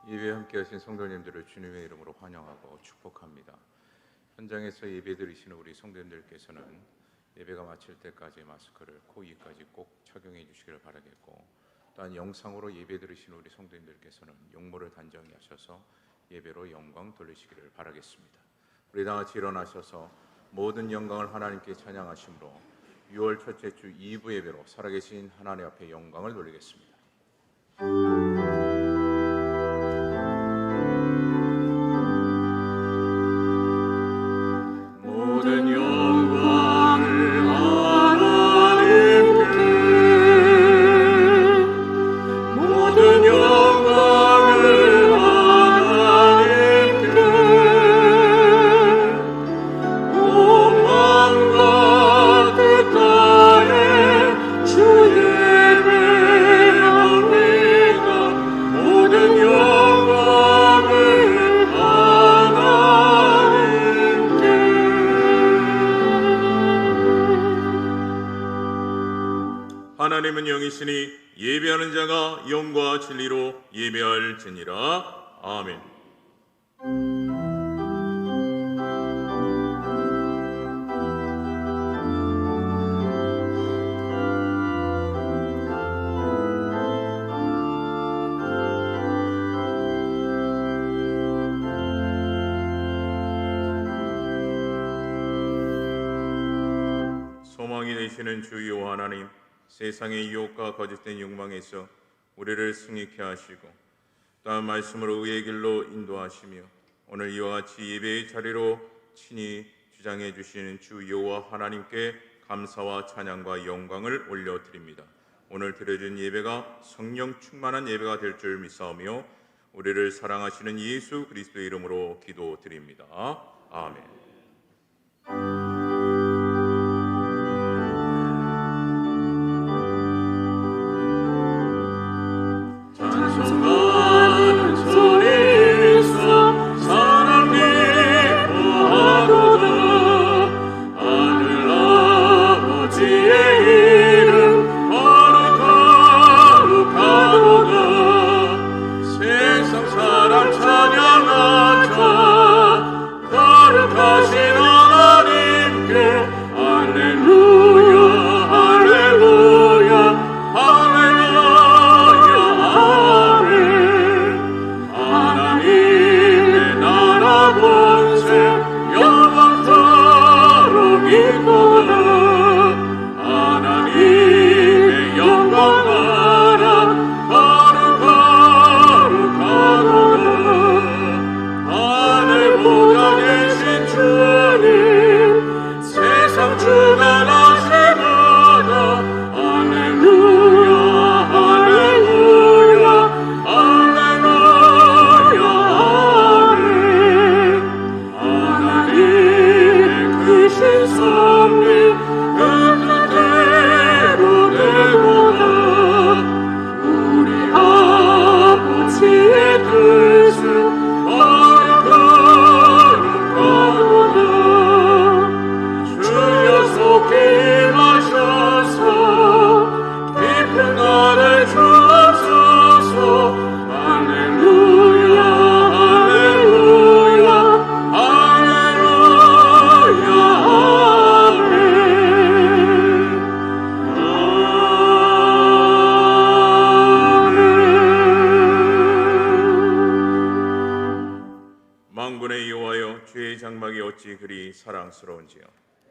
예배에 함께하신 성도님들을 주님의 이름으로 환영하고 축복합니다. 현장에서 예배 드리시는 우리 성도님들께서는 예배가 마칠 때까지 마스크를 코 위까지 꼭 착용해 주시기를 바라겠고, 또한 영상으로 예배 드리시는 우리 성도님들께서는 용모를 단정히 하셔서 예배로 영광 돌리시기를 바라겠습니다. 우리 다 같이 일어나셔서 모든 영광을 하나님께 찬양하심으로 6월 첫째 주 2부 예배로 살아계신 하나님 앞에 영광을 돌리겠습니다. 모든 영광을 하나님께, 모든 영광을 하나님께, 온 마음과 뜻 다해 주 예배합니다. 모든 영광을 하나님은 영이시니 예배하는 자가 영과 진리로 예배할지니라. 아멘. 소망이 되시는 주여 하나님, 세상의 유혹과 거짓된 욕망에서 우리를 승리케 하시고 또한 말씀으로 의의 길로 인도하시며 오늘 이와 같이 예배의 자리로 친히 주장해 주시는 주 여호와 하나님께 감사와 찬양과 영광을 올려드립니다. 오늘 드려진 예배가 성령 충만한 예배가 될 줄 믿사오며 우리를 사랑하시는 예수 그리스도의 이름으로 기도드립니다. 아멘. 만군의 여호와여, 주의 장막이 어찌 그리 사랑스러운지요.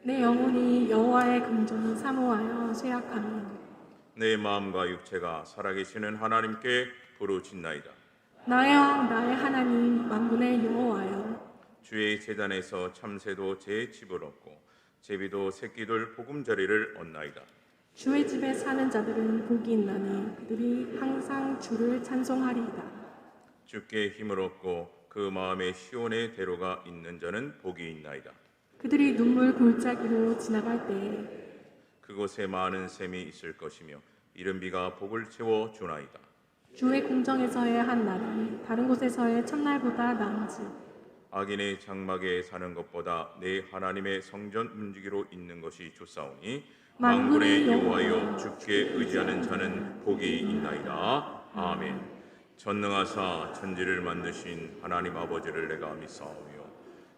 내 영혼이 여호와의 긍정을 사모하여 쇠약하며 내 마음과 육체가 살아계시는 하나님께 부르짖나이다. 나의 왕 나의 하나님 만군의 여호와여, 주의 제단에서 참새도 제 집을 얻고 제비도 새끼들 보금자리를 얻나이다. 주의 집에 사는 자들은 복이 있나니 그들이 항상 주를 찬송하리이다. 주께 힘을 얻고 그 마음에 시온의 대로가 있는 자는 복이 있나이다. 그들이 눈물 골짜기로 지나갈 때에 그곳에 많은 샘이 있을 것이며 이른 비가 복을 채워 주나이다. 주의 공정에서의 한 날이 다른 곳에서의 첫날보다 나은지, 악인의 장막에 사는 것보다 내 하나님의 성전 문지기로 있는 것이 좋사오니 만군의 여호와여, 주께 의지하는 자는 복이 있나이다. 아멘. 전능하사 천지를 만드신 하나님 아버지를 내가 믿사오며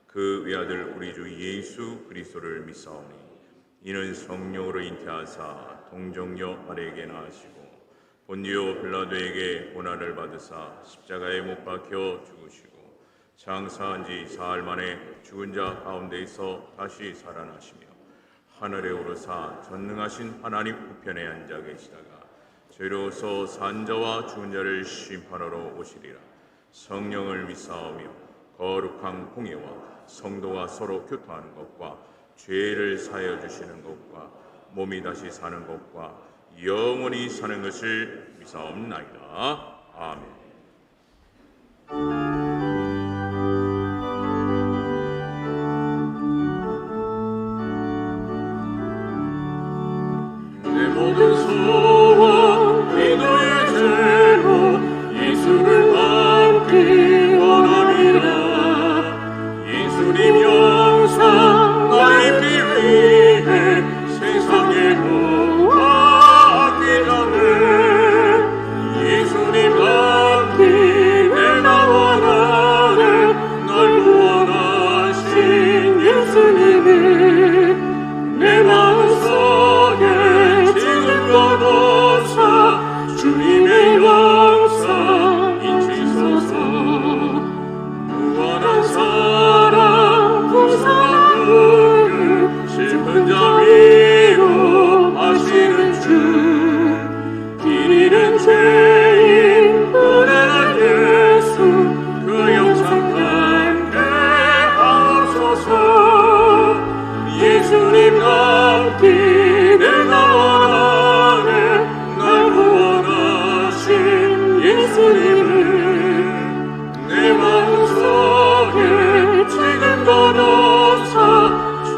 그 외아들 우리 주 예수 그리스도를 믿사오니 이는 성령으로 잉태하사 동정녀 마리아에게 낳으시고 본디오 빌라도에게 고난을 받으사 십자가에 못 박혀 죽으시고 장사한 지 사흘 만에 죽은 자 가운데에서 다시 살아나시며 하늘에 오르사 전능하신 하나님 우편에 앉아 계시다가 저희로서 산 자와 죽은 자를 심판하러 오시리라. 성령을 믿사오며 거룩한 공예와 성도가 서로 교통하는 것과 죄를 사하여 주시는 것과 몸이 다시 사는 것과 영원히 사는 것을 믿사옵나이다. 아멘. 내 모든 소원 기도의 제목 예수를 받기 원함이라. 예수님 영상 나의 피 위해 세상에 구하기 전에 예수님 받기 내가 원하네. 날 구원하신 예수님이 내 마음속에 지금 거둬사 주님의 영상 인치소서. 무한한 사랑 풍성한 은혜 슬픈 자 위로 하시는 주 길 잃은 죄인 은혜한 예수 그 영상 함께 하옵소서. 예수님 남기 내가 원하네. 날 구원하신 예수님을 내 마음속에 지금 거둬사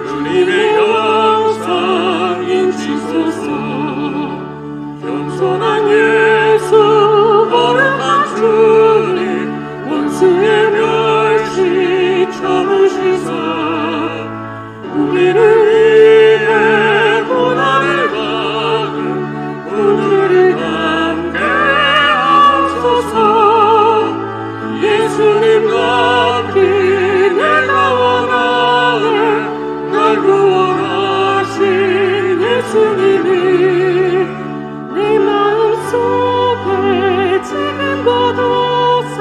주님의 영상 인치소서. 겸손한 예수 거룩한 주님 원수의 멸시 참으시사 우리를 위해 고난을 받은 오늘을 함께 하옵소서. 예수님 남기 내가 원하네. 날 구원하신 예수님이 내 마음속에 지금 거둬사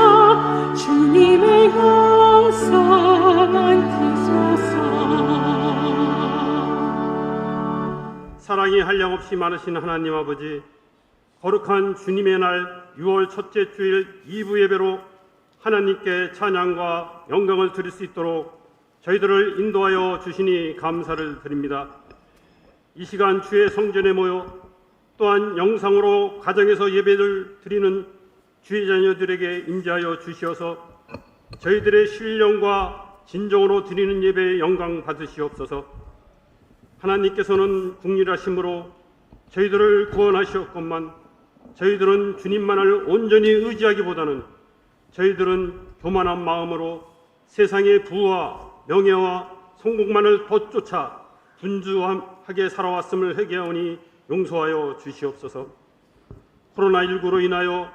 주님의 영상 안기소서. 사랑이 한량없이 많으신 하나님 아버지, 거룩한 주님의 날 6월 첫째 주일 2부 예배로 하나님께 찬양과 영광을 드릴 수 있도록 저희들을 인도하여 주시니 감사를 드립니다. 이 시간 주의 성전에 모여 또한 영상으로 가정에서 예배를 드리는 주의 자녀들에게 임재하여 주시어서 저희들의 신령과 진정으로 드리는 예배의 영광 받으시옵소서. 하나님께서는 국률하심으로 저희들을 구원하시었건만 저희들은 주님만을 온전히 의지하기보다는 저희들은 교만한 마음으로 세상의 부와 명예와 성공만을 더 쫓아 분주하게 살아왔음을 회개하오니 용서하여 주시옵소서. 코로나19로 인하여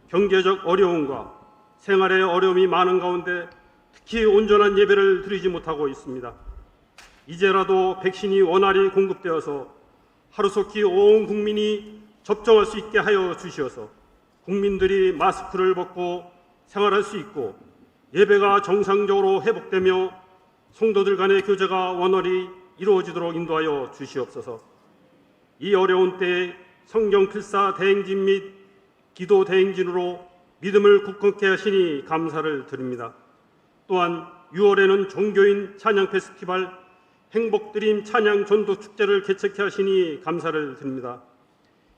경제적 어려움과 생활의 어려움이 많은 가운데 특히 온전한 예배를 드리지 못하고 있습니다. 이제라도 백신이 원활히 공급되어서 하루속히 온 국민이 접종할 수 있게 하여 주시어서 국민들이 마스크를 벗고 생활할 수 있고 예배가 정상적으로 회복되며 성도들 간의 교제가 원활히 이루어지도록 인도하여 주시옵소서. 이 어려운 때에 성경 필사 대행진 및 기도 대행진으로 믿음을 굳건케 하시니 감사를 드립니다. 또한 6월에는 종교인 찬양 페스티벌 행복드림 찬양 전도 축제를 개최케 하시니 감사를 드립니다.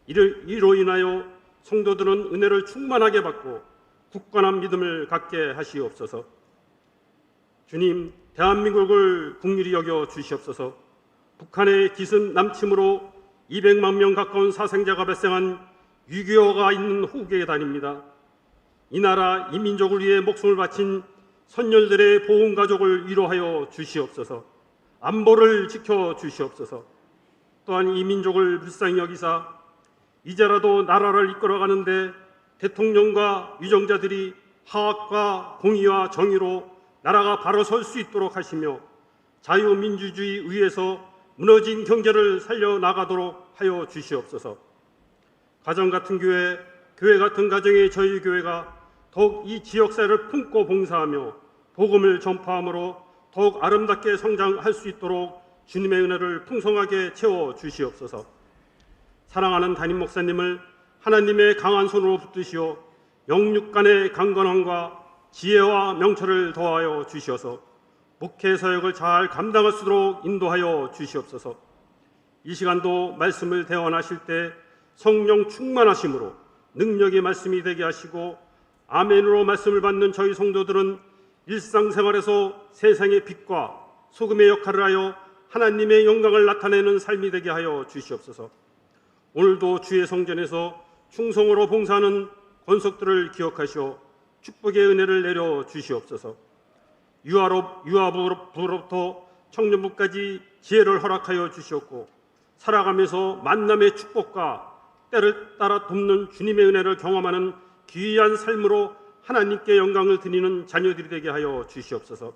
이로 인하여 성도들은 은혜를 충만하게 받고 굳건한 믿음을 갖게 하시옵소서. 주님, 대한민국을 긍휼히 여겨 주시옵소서. 북한의 기습 남침으로 200만 명 가까운 사생자가 발생한 6.25가 있는 후계에 다닙니다. 이 나라 이 민족을 위해 목숨을 바친 선열들의 보훈 가족을 위로하여 주시옵소서. 안보를 지켜 주시옵소서. 또한 이 민족을 불쌍히 여기사 이제라도 나라를 이끌어가는데 대통령과 유정자들이 화합과 공의와 정의로 나라가 바로 설 수 있도록 하시며 자유민주주의 위에서 무너진 경제를 살려나가도록 하여 주시옵소서. 가정 같은 교회, 교회 같은 가정의 저희 교회가 더욱 이 지역사회를 품고 봉사하며 복음을 전파함으로 더욱 아름답게 성장할 수 있도록 주님의 은혜를 풍성하게 채워 주시옵소서. 사랑하는 담임 목사님을 하나님의 강한 손으로 붙드시어 영육 간의 강건함과 지혜와 명철을 더하여 주시어서 목회 사역을 잘 감당할 수 있도록 인도하여 주시옵소서. 이 시간도 말씀을 대언하실 때 성령 충만하심으로 능력의 말씀이 되게 하시고 아멘으로 말씀을 받는 저희 성도들은 일상생활에서 세상의 빛과 소금의 역할을 하여 하나님의 영광을 나타내는 삶이 되게 하여 주시옵소서. 오늘도 주의 성전에서 충성으로 봉사하는 권속들을 기억하시어 축복의 은혜를 내려 주시옵소서. 유아부로부터 청년부까지 지혜를 허락하여 주시옵고 살아가면서 만남의 축복과 때를 따라 돕는 주님의 은혜를 경험하는 귀한 삶으로 하나님께 영광을 드리는 자녀들이 되게 하여 주시옵소서.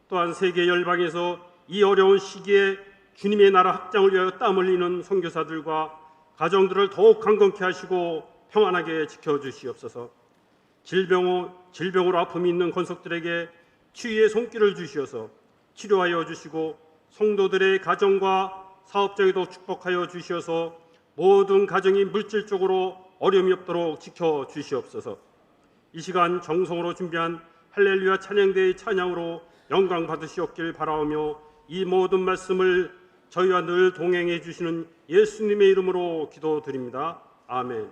또한 세계 열방에서 이 어려운 시기에 주님의 나라 확장을 위하여 땀 흘리는 선교사들과 가정들을 더욱 강건케 하시고 평안하게 지켜주시옵소서. 질병으로 아픔이 있는 권속들에게 치유의 손길을 주시어서 치료하여 주시고 성도들의 가정과 사업장에도 축복하여 주시어서 모든 가정이 물질적으로 어려움이 없도록 지켜주시옵소서. 이 시간 정성으로 준비한 할렐루야 찬양대의 찬양으로 영광 받으시옵길 바라오며 이 모든 말씀을 저희와 늘 동행해 주시는 예수님의 이름으로 기도드립니다. 아멘.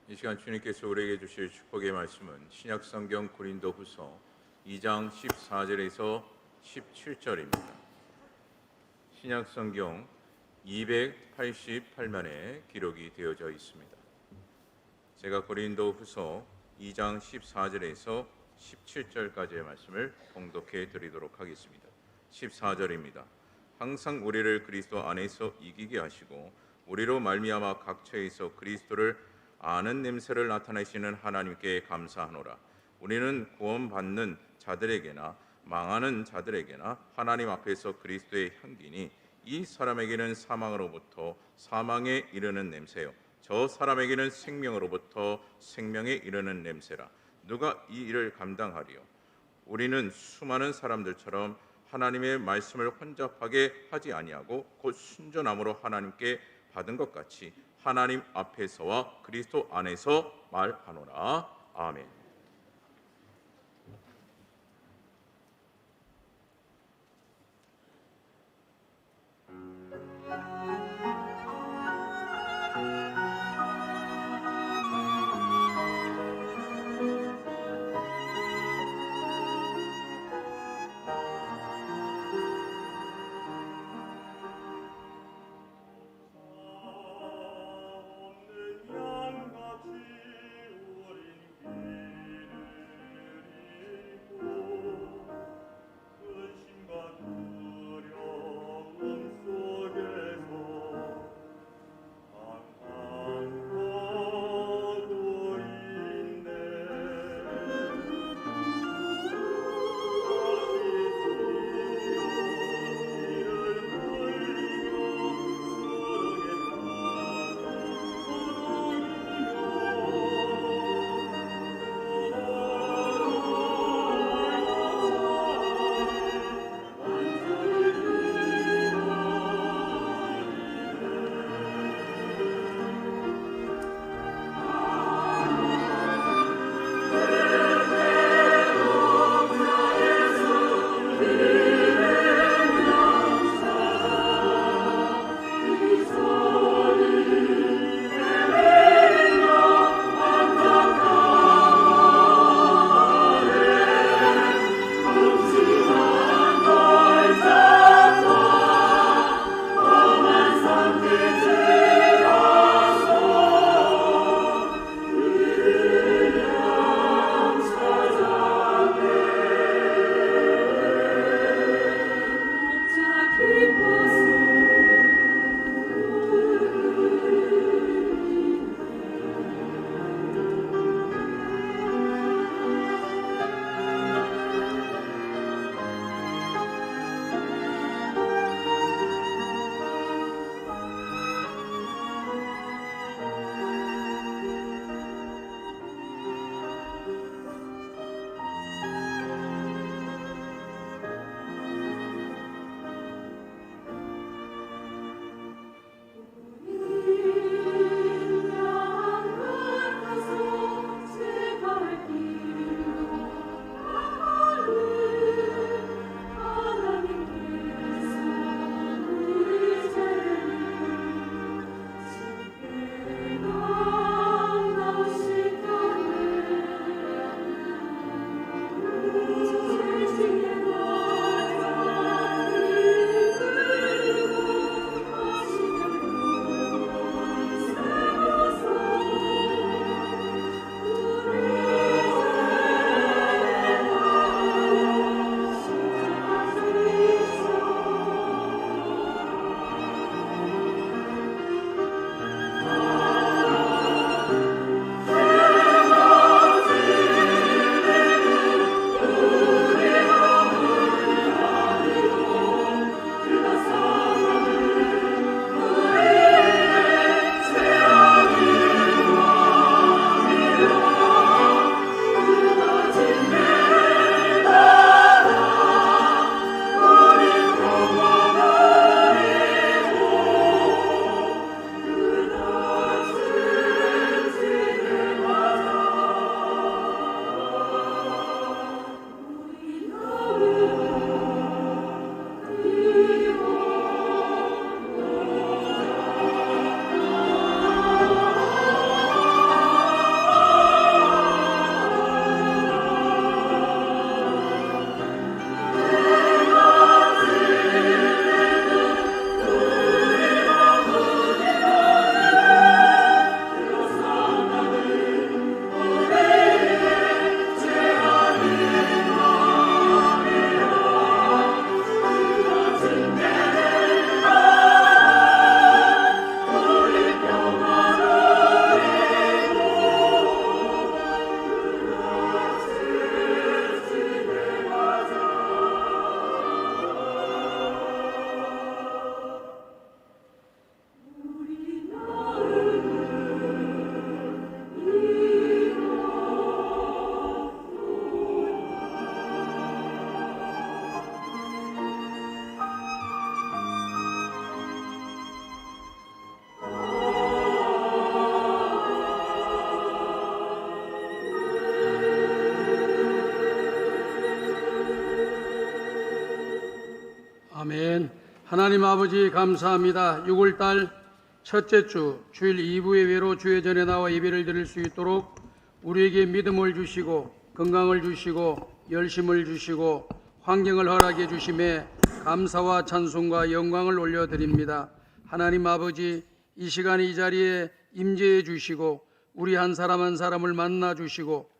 이 시간 주님께서 우리에게 주실 축복의 말씀은 신약성경 고린도후서 2장 14절에서 17절입니다. 신약성경 288면에 기록이 되어져 있습니다. 제가 고린도후서 2장 14절에서 17절까지의 말씀을 봉독해 드리도록 하겠습니다. 14절입니다. 항상 우리를 그리스도 안에서 이기게 하시고 우리로 말미암아 각처에서 그리스도를 아는 냄새를 나타내시는 하나님께 감사하노라. 우리는 구원받는 자들에게나 망하는 자들에게나 하나님 앞에서 그리스도의 향기니 이 사람에게는 사망으로부터 사망에 이르는 냄새요 저 사람에게는 생명으로부터 생명에 이르는 냄새라. 누가 이 일을 감당하리요? 우리는 수많은 사람들처럼 하나님의 말씀을 혼잡하게 하지 아니하고 곧 순전함으로 하나님께 받은 것 같이 하나님 앞에서와 그리스도 안에서 말하노라. 아멘. 하나님 아버지 감사합니다. 6월달 첫째 주 주일 2부 예배로 주의 전에 나와 예배를 드릴 수 있도록 우리에게 믿음을 주시고 건강을 주시고 열심을 주시고 환경을 허락해 주심에 감사와 찬송과 영광을 올려드립니다. 하나님 아버지, 이 시간에 이 자리에 임재해 주시고 우리 한 사람 한 사람을 만나 주시고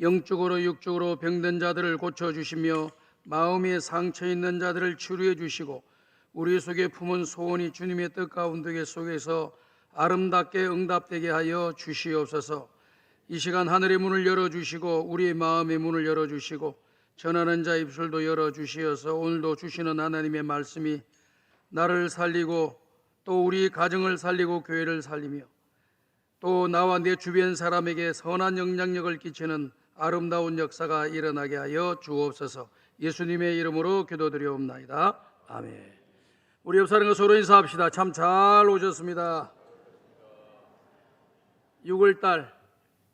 영적으로 육적으로 병든 자들을 고쳐주시며 마음에 상처 있는 자들을 치료해 주시고 우리 속에 품은 소원이 주님의 뜻 가운데 속에서 아름답게 응답되게 하여 주시옵소서. 이 시간 하늘의 문을 열어주시고 우리의 마음의 문을 열어주시고 전하는 자 입술도 열어주시어서 오늘도 주시는 하나님의 말씀이 나를 살리고 또 우리 가정을 살리고 교회를 살리며 또 나와 내 주변 사람에게 선한 영향력을 끼치는 아름다운 역사가 일어나게 하여 주옵소서. 예수님의 이름으로 기도드리옵나이다. 아멘. 우리 옆 사람과 서로 인사합시다. 참 잘 오셨습니다. 6월달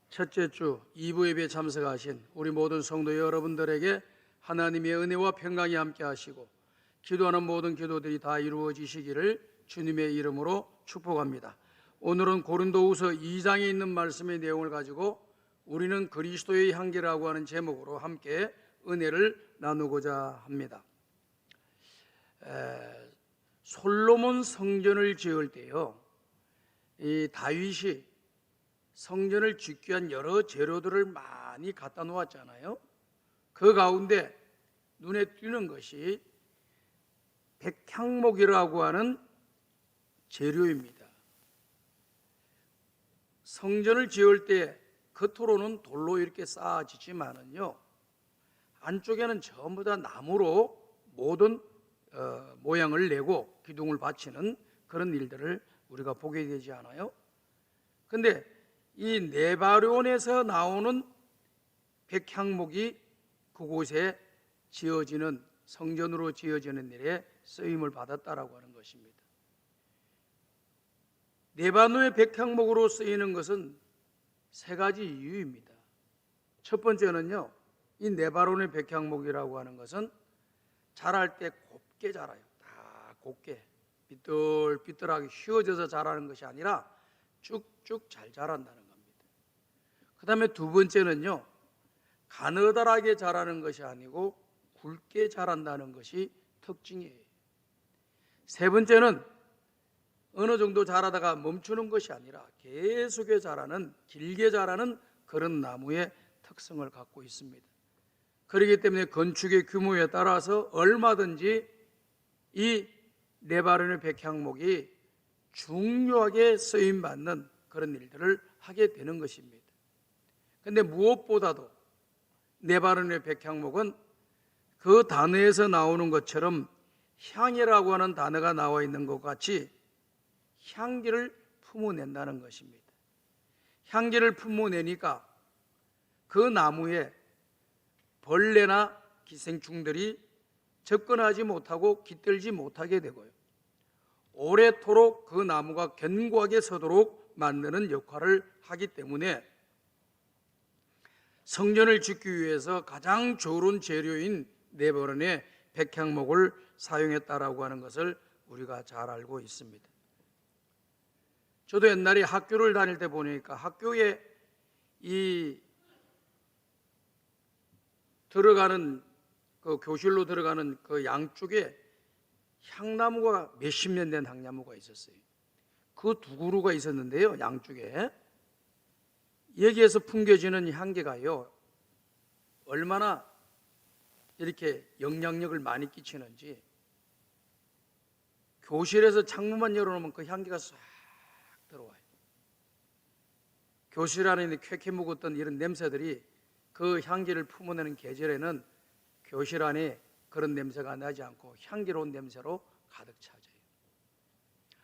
첫째 주 2부 예배에 참석하신 우리 모든 성도 여러분들에게 하나님의 은혜와 평강이 함께 하시고 기도하는 모든 기도들이 다 이루어지시기를 주님의 이름으로 축복합니다. 오늘은 고린도후서 2장에 있는 말씀의 내용을 가지고 우리는 그리스도의 향기라고 하는 제목으로 함께 은혜를 나누고자 합니다. 솔로몬 성전을 지을 때요, 이 다윗이 성전을 짓기 위한 여러 재료들을 많이 갖다 놓았잖아요. 그 가운데 눈에 띄는 것이 백향목이라고 하는 재료입니다. 성전을 지을 때 겉으로는 돌로 이렇게 쌓아지지만은요, 안쪽에는 전부 다 나무로 모든 모양을 내고 기둥을 받치는 그런 일들을 우리가 보게 되지 않아요? 근데 이 네바론에서 나오는 백향목이 그곳에 지어지는 성전으로 지어지는 일에 쓰임을 받았다라고 하는 것입니다. 네바노의 백향목으로 쓰이는 것은 세 가지 이유입니다. 첫 번째는요, 이 네바론의 백향목이라고 하는 것은 자랄 때 곱게 자라요. 다 곱게 삐뚤삐뚤하게 휘어져서 자라는 것이 아니라 쭉쭉 잘 자란다는 겁니다. 그 다음에 두 번째는요, 가느다랗게 자라는 것이 아니고 굵게 자란다는 것이 특징이에요. 세 번째는 어느 정도 자라다가 멈추는 것이 아니라 계속해 자라는, 길게 자라는 그런 나무의 특성을 갖고 있습니다. 그렇기 때문에 건축의 규모에 따라서 얼마든지 이 네바론의 백향목이 중요하게 쓰임받는 그런 일들을 하게 되는 것입니다. 그런데 무엇보다도 네바론의 백향목은 그 단어에서 나오는 것처럼 향이라고 하는 단어가 나와 있는 것 같이 향기를 품어낸다는 것입니다. 향기를 품어내니까 그 나무에 벌레나 기생충들이 접근하지 못하고 깃들지 못하게 되고요, 오래도록 그 나무가 견고하게 서도록 만드는 역할을 하기 때문에 성전을 짓기 위해서 가장 좋은 재료인 네바론의 백향목을 사용했다라고 하는 것을 우리가 잘 알고 있습니다. 저도 옛날에 학교를 다닐 때 보니까 학교에 이 들어가는 그 교실로 들어가는 그 양쪽에 향나무가 몇십 년 된 향나무가 있었어요. 그 두 그루가 있었는데요, 양쪽에 여기에서 풍겨지는 향기가요, 얼마나 이렇게 영향력을 많이 끼치는지, 교실에서 창문만 열어놓으면 그 향기가 싹 들어와요. 교실 안에 있는 쾌쾌 묵었던 이런 냄새들이 그 향기를 품어내는 계절에는 교실 안에 그런 냄새가 나지 않고 향기로운 냄새로 가득 차져요.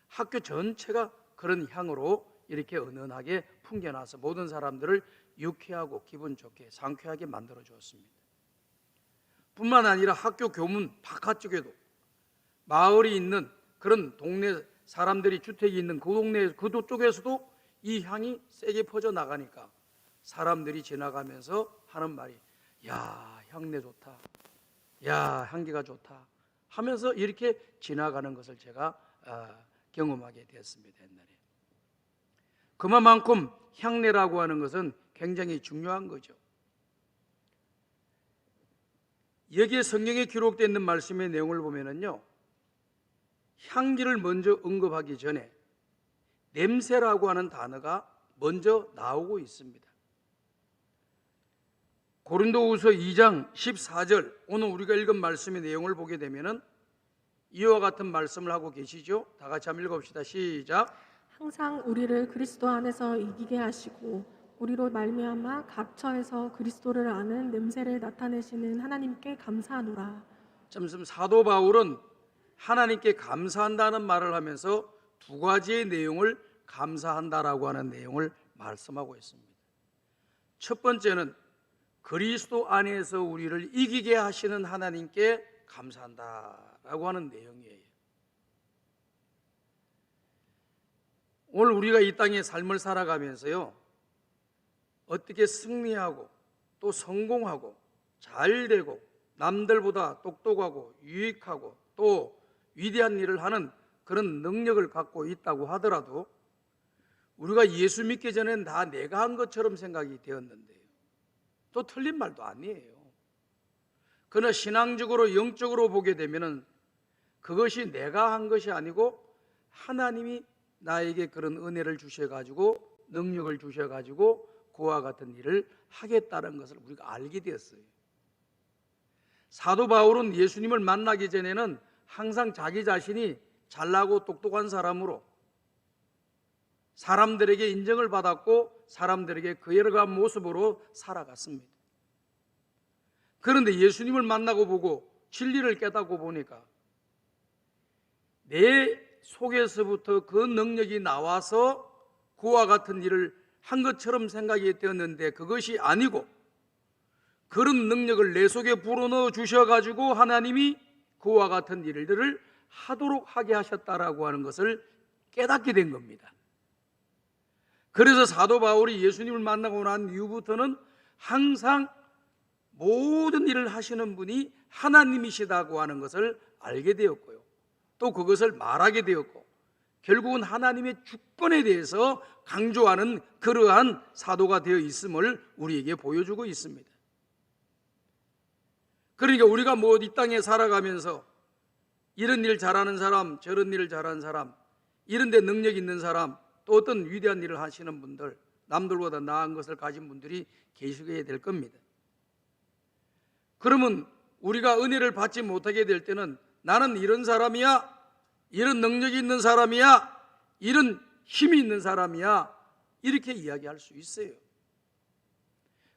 학교 전체가 그런 향으로 이렇게 은은하게 풍겨나서 모든 사람들을 유쾌하고 기분 좋게 상쾌하게 만들어 주었습니다. 뿐만 아니라 학교 교문 바깥쪽에도 마을이 있는 그런 동네 사람들이 주택이 있는 그 동네 그 쪽에서도 이 향이 세게 퍼져 나가니까 사람들이 지나가면서 하는 말이, 야, 향내 좋다, 야, 향기가 좋다, 하면서 이렇게 지나가는 것을 제가 경험하게 되었습니다. 옛날에. 그만큼 향례라고 하는 것은 굉장히 중요한 거죠. 여기에 성경에 기록되어 있는 말씀의 내용을 보면은요, 향기를 먼저 언급하기 전에 냄새라고 하는 단어가 먼저 나오고 있습니다. 고린도후서 2장 14절, 오늘 우리가 읽은 말씀의 내용을 보게 되면은 이와 같은 말씀을 하고 계시죠. 다 같이 한번 읽어봅시다. 시작. 항상 우리를 그리스도 안에서 이기게 하시고 우리로 말미암아 각 처에서 그리스도를 아는 냄새를 나타내시는 하나님께 감사하노라. 지금 사도 바울은 하나님께 감사한다는 말을 하면서 두 가지의 내용을 감사한다라고 하는 내용을 말씀하고 있습니다. 첫 번째는 그리스도 안에서 우리를 이기게 하시는 하나님께 감사한다라고 하는 내용이에요. 오늘 우리가 이 땅의 삶을 살아가면서요, 어떻게 승리하고 또 성공하고 잘 되고 남들보다 똑똑하고 유익하고 또 위대한 일을 하는 그런 능력을 갖고 있다고 하더라도 우리가 예수 믿기 전에는 다 내가 한 것처럼 생각이 되었는데요, 또 틀린 말도 아니에요. 그러나 신앙적으로 영적으로 보게 되면은 그것이 내가 한 것이 아니고 하나님이 나에게 그런 은혜를 주셔가지고 능력을 주셔가지고 그와 같은 일을 하겠다는 것을 우리가 알게 되었어요. 사도 바울은 예수님을 만나기 전에는 항상 자기 자신이 잘나고 똑똑한 사람으로 사람들에게 인정을 받았고 사람들에게 그 여러 가지 모습으로 살아갔습니다. 그런데 예수님을 만나고 보고 진리를 깨닫고 보니까 내 속에서부터 그 능력이 나와서 그와 같은 일을 한 것처럼 생각이 되었는데 그것이 아니고 그런 능력을 내 속에 불어넣어 주셔가지고 하나님이 그와 같은 일들을 하도록 하게 하셨다라고 하는 것을 깨닫게 된 겁니다. 그래서 사도 바울이 예수님을 만나고 난 이후부터는 항상 모든 일을 하시는 분이 하나님이시다고 하는 것을 알게 되었고요, 또 그것을 말하게 되었고 결국은 하나님의 주권에 대해서 강조하는 그러한 사도가 되어 있음을 우리에게 보여주고 있습니다. 그러니까 우리가 이 땅에 살아가면서 이런 일 잘하는 사람, 저런 일을 잘하는 사람, 이런 데 능력 있는 사람, 또 어떤 위대한 일을 하시는 분들, 남들보다 나은 것을 가진 분들이 계시게 될 겁니다. 그러면 우리가 은혜를 받지 못하게 될 때는 나는 이런 사람이야, 이런 능력이 있는 사람이야, 이런 힘이 있는 사람이야, 이렇게 이야기할 수 있어요.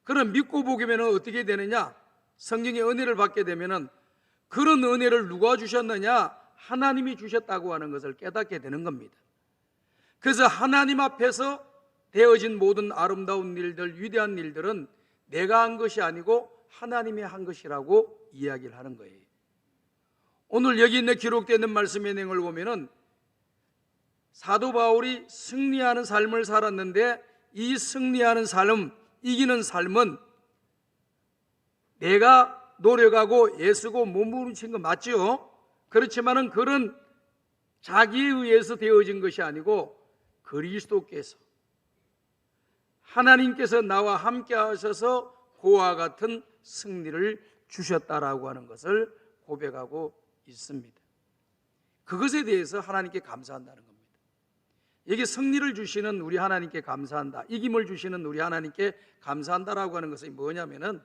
그럼 믿고 보게 되면 어떻게 되느냐? 성경의 은혜를 받게 되면 그런 은혜를 누가 주셨느냐? 하나님이 주셨다고 하는 것을 깨닫게 되는 겁니다. 그래서 하나님 앞에서 되어진 모든 아름다운 일들, 위대한 일들은 내가 한 것이 아니고 하나님이 한 것이라고 이야기를 하는 거예요. 오늘 여기 있는 기록되어 있는 말씀의 내용을 보면은 사도 바울이 승리하는 삶을 살았는데 이 승리하는 삶, 이기는 삶은 내가 노력하고 애쓰고 몸부림친 거 맞죠? 그렇지만은 그런 자기에 의해서 되어진 것이 아니고 그리스도께서, 하나님께서 나와 함께 하셔서 그와 같은 승리를 주셨다라고 하는 것을 고백하고 있습니다. 그것에 대해서 하나님께 감사한다는 겁니다. 여기 승리를 주시는 우리 하나님께 감사한다, 이김을 주시는 우리 하나님께 감사한다라고 하는 것이 뭐냐면은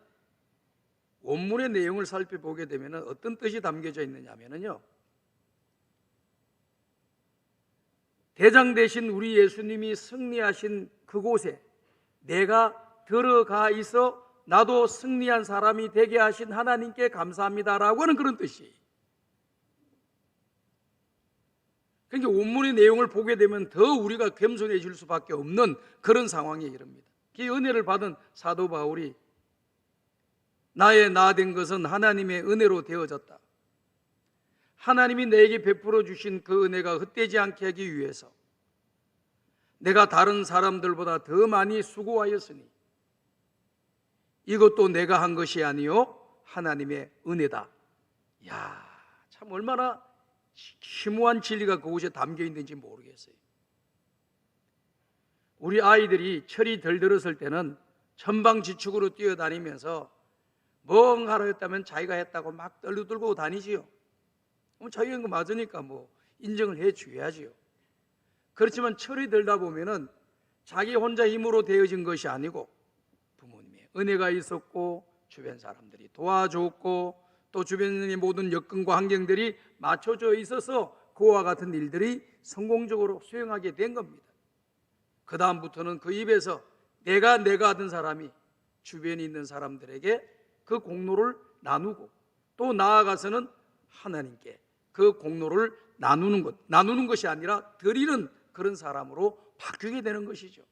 원문의 내용을 살펴보게 되면 어떤 뜻이 담겨져 있느냐면요, 대장 되신 우리 예수님이 승리하신 그곳에 내가 들어가 있어 나도 승리한 사람이 되게 하신 하나님께 감사합니다라고 하는 그런 뜻이에요. 그러니까 원문의 내용을 보게 되면 더 우리가 겸손해질 수밖에 없는 그런 상황에 이릅니다. 그 은혜를 받은 사도 바울이 나의 나 된 것은 하나님의 은혜로 되어졌다. 하나님이 내게 베풀어 주신 그 은혜가 헛되지 않게 하기 위해서 내가 다른 사람들보다 더 많이 수고하였으니 이것도 내가 한 것이 아니요 하나님의 은혜다. 야, 참 얼마나 심오한 진리가 그곳에 담겨 있는지 모르겠어요. 우리 아이들이 철이 덜 들었을 때는 천방지축으로 뛰어다니면서 뭔가를 했다면 자기가 했다고 막 떨고 다니지요. 그럼 자기가 한 거 맞으니까 뭐 인정을 해 줘야지요. 그렇지만 철이 들다 보면은 자기 혼자 힘으로 되어진 것이 아니고 부모님의 은혜가 있었고 주변 사람들이 도와줬고 또 주변의 모든 여건과 환경들이 맞춰져 있어서 그와 같은 일들이 성공적으로 수행하게 된 겁니다. 그 다음부터는 그 입에서 내가 하던 사람이 주변에 있는 사람들에게 그 공로를 나누고 또 나아가서는 하나님께 그 공로를 나누는 것이 아니라 드리는 그런 사람으로 바뀌게 되는 것이죠.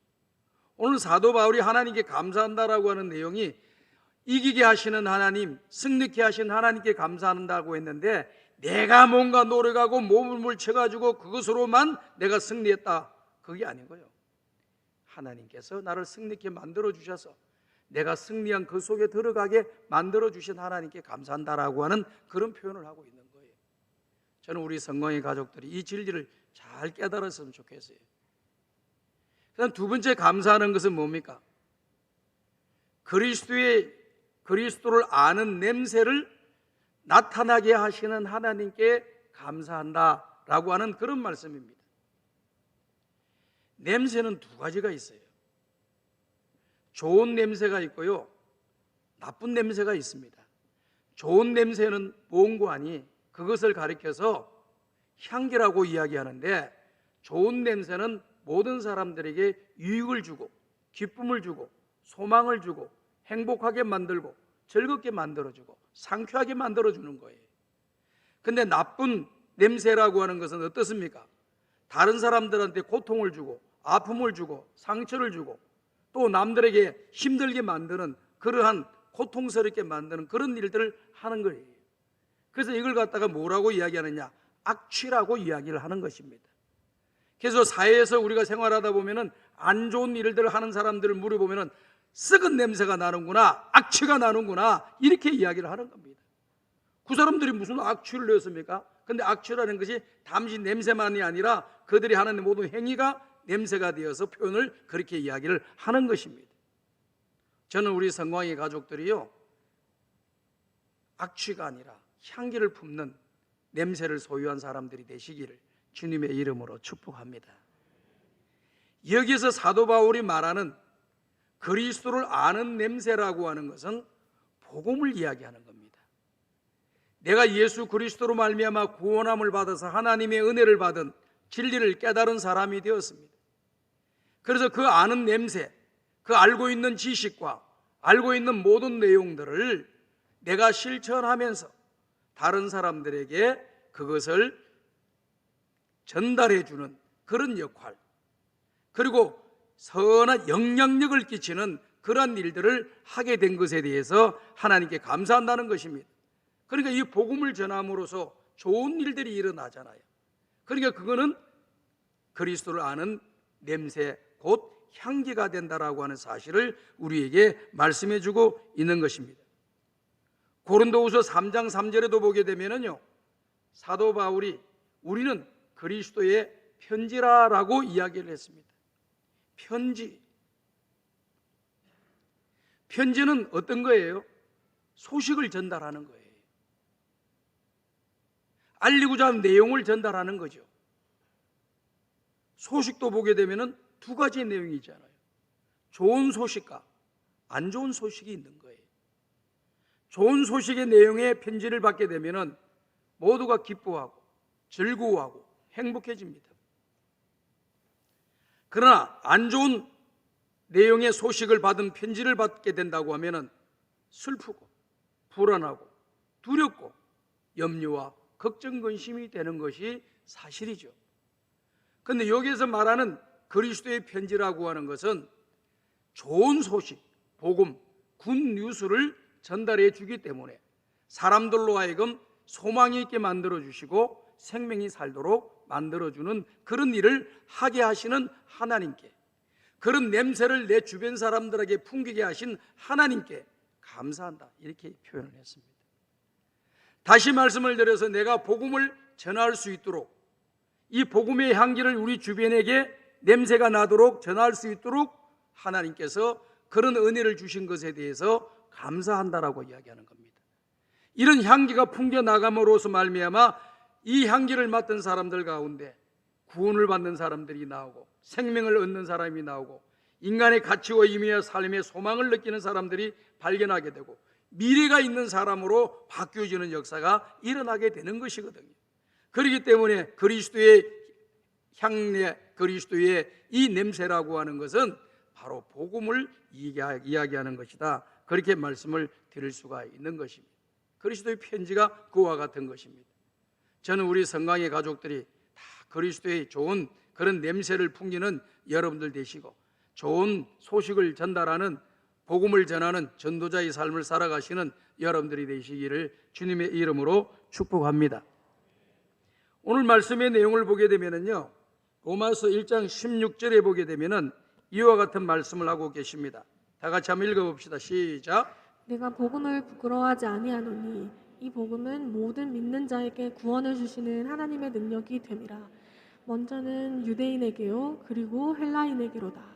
오늘 사도 바울이 하나님께 감사한다라고 하는 내용이 이기게 하시는 하나님, 승리케 하신 하나님께 감사한다고 했는데 내가 뭔가 노력하고 몸을 쳐가지고 그것으로만 내가 승리했다, 그게 아니고요. 하나님께서 나를 승리케 만들어 주셔서 내가 승리한 그 속에 들어가게 만들어 주신 하나님께 감사한다라고 하는 그런 표현을 하고 있는 거예요. 저는 우리 성공의 가족들이 이 진리를 잘 깨달았으면 좋겠어요. 그다음 두 번째 감사하는 것은 뭡니까? 그리스도를 아는 냄새를 나타나게 하시는 하나님께 감사한다라고 하는 그런 말씀입니다. 냄새는 두 가지가 있어요. 좋은 냄새가 있고요, 나쁜 냄새가 있습니다. 좋은 냄새는 보온관이 그것을 가리켜서 향기라고 이야기하는데, 좋은 냄새는 모든 사람들에게 유익을 주고 기쁨을 주고 소망을 주고 행복하게 만들고 즐겁게 만들어주고 상쾌하게 만들어주는 거예요. 근데 나쁜 냄새라고 하는 것은 어떻습니까? 다른 사람들한테 고통을 주고 아픔을 주고 상처를 주고 또 남들에게 힘들게 만드는, 그러한 고통스럽게 만드는 그런 일들을 하는 거예요. 그래서 이걸 갖다가 뭐라고 이야기하느냐? 악취라고 이야기를 하는 것입니다. 그래서 사회에서 우리가 생활하다 보면은 안 좋은 일들을 하는 사람들을 물어보면은 썩은 냄새가 나는구나, 악취가 나는구나, 이렇게 이야기를 하는 겁니다. 그 사람들이 무슨 악취를 냈습니까? 근데 악취라는 것이 단지 냄새만이 아니라 그들이 하는 모든 행위가 냄새가 되어서 표현을 그렇게 이야기를 하는 것입니다. 저는 우리 성광의 가족들이요, 악취가 아니라 향기를 품는 냄새를 소유한 사람들이 되시기를 주님의 이름으로 축복합니다. 여기서 사도 바울이 말하는 그리스도를 아는 냄새라고 하는 것은 복음을 이야기하는 겁니다. 내가 예수 그리스도로 말미암아 구원함을 받아서 하나님의 은혜를 받은 진리를 깨달은 사람이 되었습니다. 그래서 그 아는 냄새, 그 알고 있는 지식과 알고 있는 모든 내용들을 내가 실천하면서 다른 사람들에게 그것을 전달해 주는 그런 역할, 그리고 선한 영향력을 끼치는 그러한 일들을 하게 된 것에 대해서 하나님께 감사한다는 것입니다. 그러니까 이 복음을 전함으로써 좋은 일들이 일어나잖아요. 그러니까 그거는 그리스도를 아는 냄새, 곧 향기가 된다라고 하는 사실을 우리에게 말씀해 주고 있는 것입니다. 고린도후서 3장 3절에도 보게 되면은요, 사도 바울이 우리는 그리스도의 편지라라고 이야기를 했습니다. 편지는 어떤 거예요? 소식을 전달하는 거예요. 알리고자 하는 내용을 전달하는 거죠. 소식도 보게 되면은 두 가지의 내용이 있잖아요. 좋은 소식과 안 좋은 소식이 있는 거예요. 좋은 소식의 내용의 편지를 받게 되면은 모두가 기뻐하고 즐거워하고 행복해집니다. 그러나 안 좋은 내용의 소식을 받은 편지를 받게 된다고 하면은 슬프고 불안하고 두렵고 염려와 걱정 근심이 되는 것이 사실이죠. 그런데 여기에서 말하는 그리스도의 편지라고 하는 것은 좋은 소식, 복음, 굿뉴스를 전달해 주기 때문에 사람들로 하여금 소망이 있게 만들어 주시고 생명이 살도록 만들어주는 그런 일을 하게 하시는 하나님께, 그런 냄새를 내 주변 사람들에게 풍기게 하신 하나님께 감사한다, 이렇게 표현을 했습니다. 다시 말씀을 드려서 내가 복음을 전할 수 있도록, 이 복음의 향기를 우리 주변에게 냄새가 나도록 전할 수 있도록 하나님께서 그런 은혜를 주신 것에 대해서 감사한다라고 이야기하는 겁니다. 이런 향기가 풍겨나감으로써 말미암아 이 향기를 맡은 사람들 가운데 구원을 받는 사람들이 나오고 생명을 얻는 사람이 나오고 인간의 가치와 의미와 삶의 소망을 느끼는 사람들이 발견하게 되고 미래가 있는 사람으로 바뀌어지는 역사가 일어나게 되는 것이거든요. 그렇기 때문에 그리스도의 향내, 그리스도의 이 냄새라고 하는 것은 바로 복음을 이야기하는 것이다. 그렇게 말씀을 드릴 수가 있는 것입니다. 그리스도의 편지가 그와 같은 것입니다. 저는 우리 성강의 가족들이 다 그리스도의 좋은 그런 냄새를 풍기는 여러분들 되시고 좋은 소식을 전달하는, 복음을 전하는 전도자의 삶을 살아가시는 여러분들이 되시기를 주님의 이름으로 축복합니다. 오늘 말씀의 내용을 보게 되면요, 로마서 1장 16절에 보게 되면은 이와 같은 말씀을 하고 계십니다. 다 같이 한번 읽어봅시다. 시작. 내가 복음을 부끄러워하지 아니하노니 이 복음은 모든 믿는 자에게 구원을 주시는 하나님의 능력이 됨이라. 먼저는 유대인에게요 그리고 헬라인에게로다.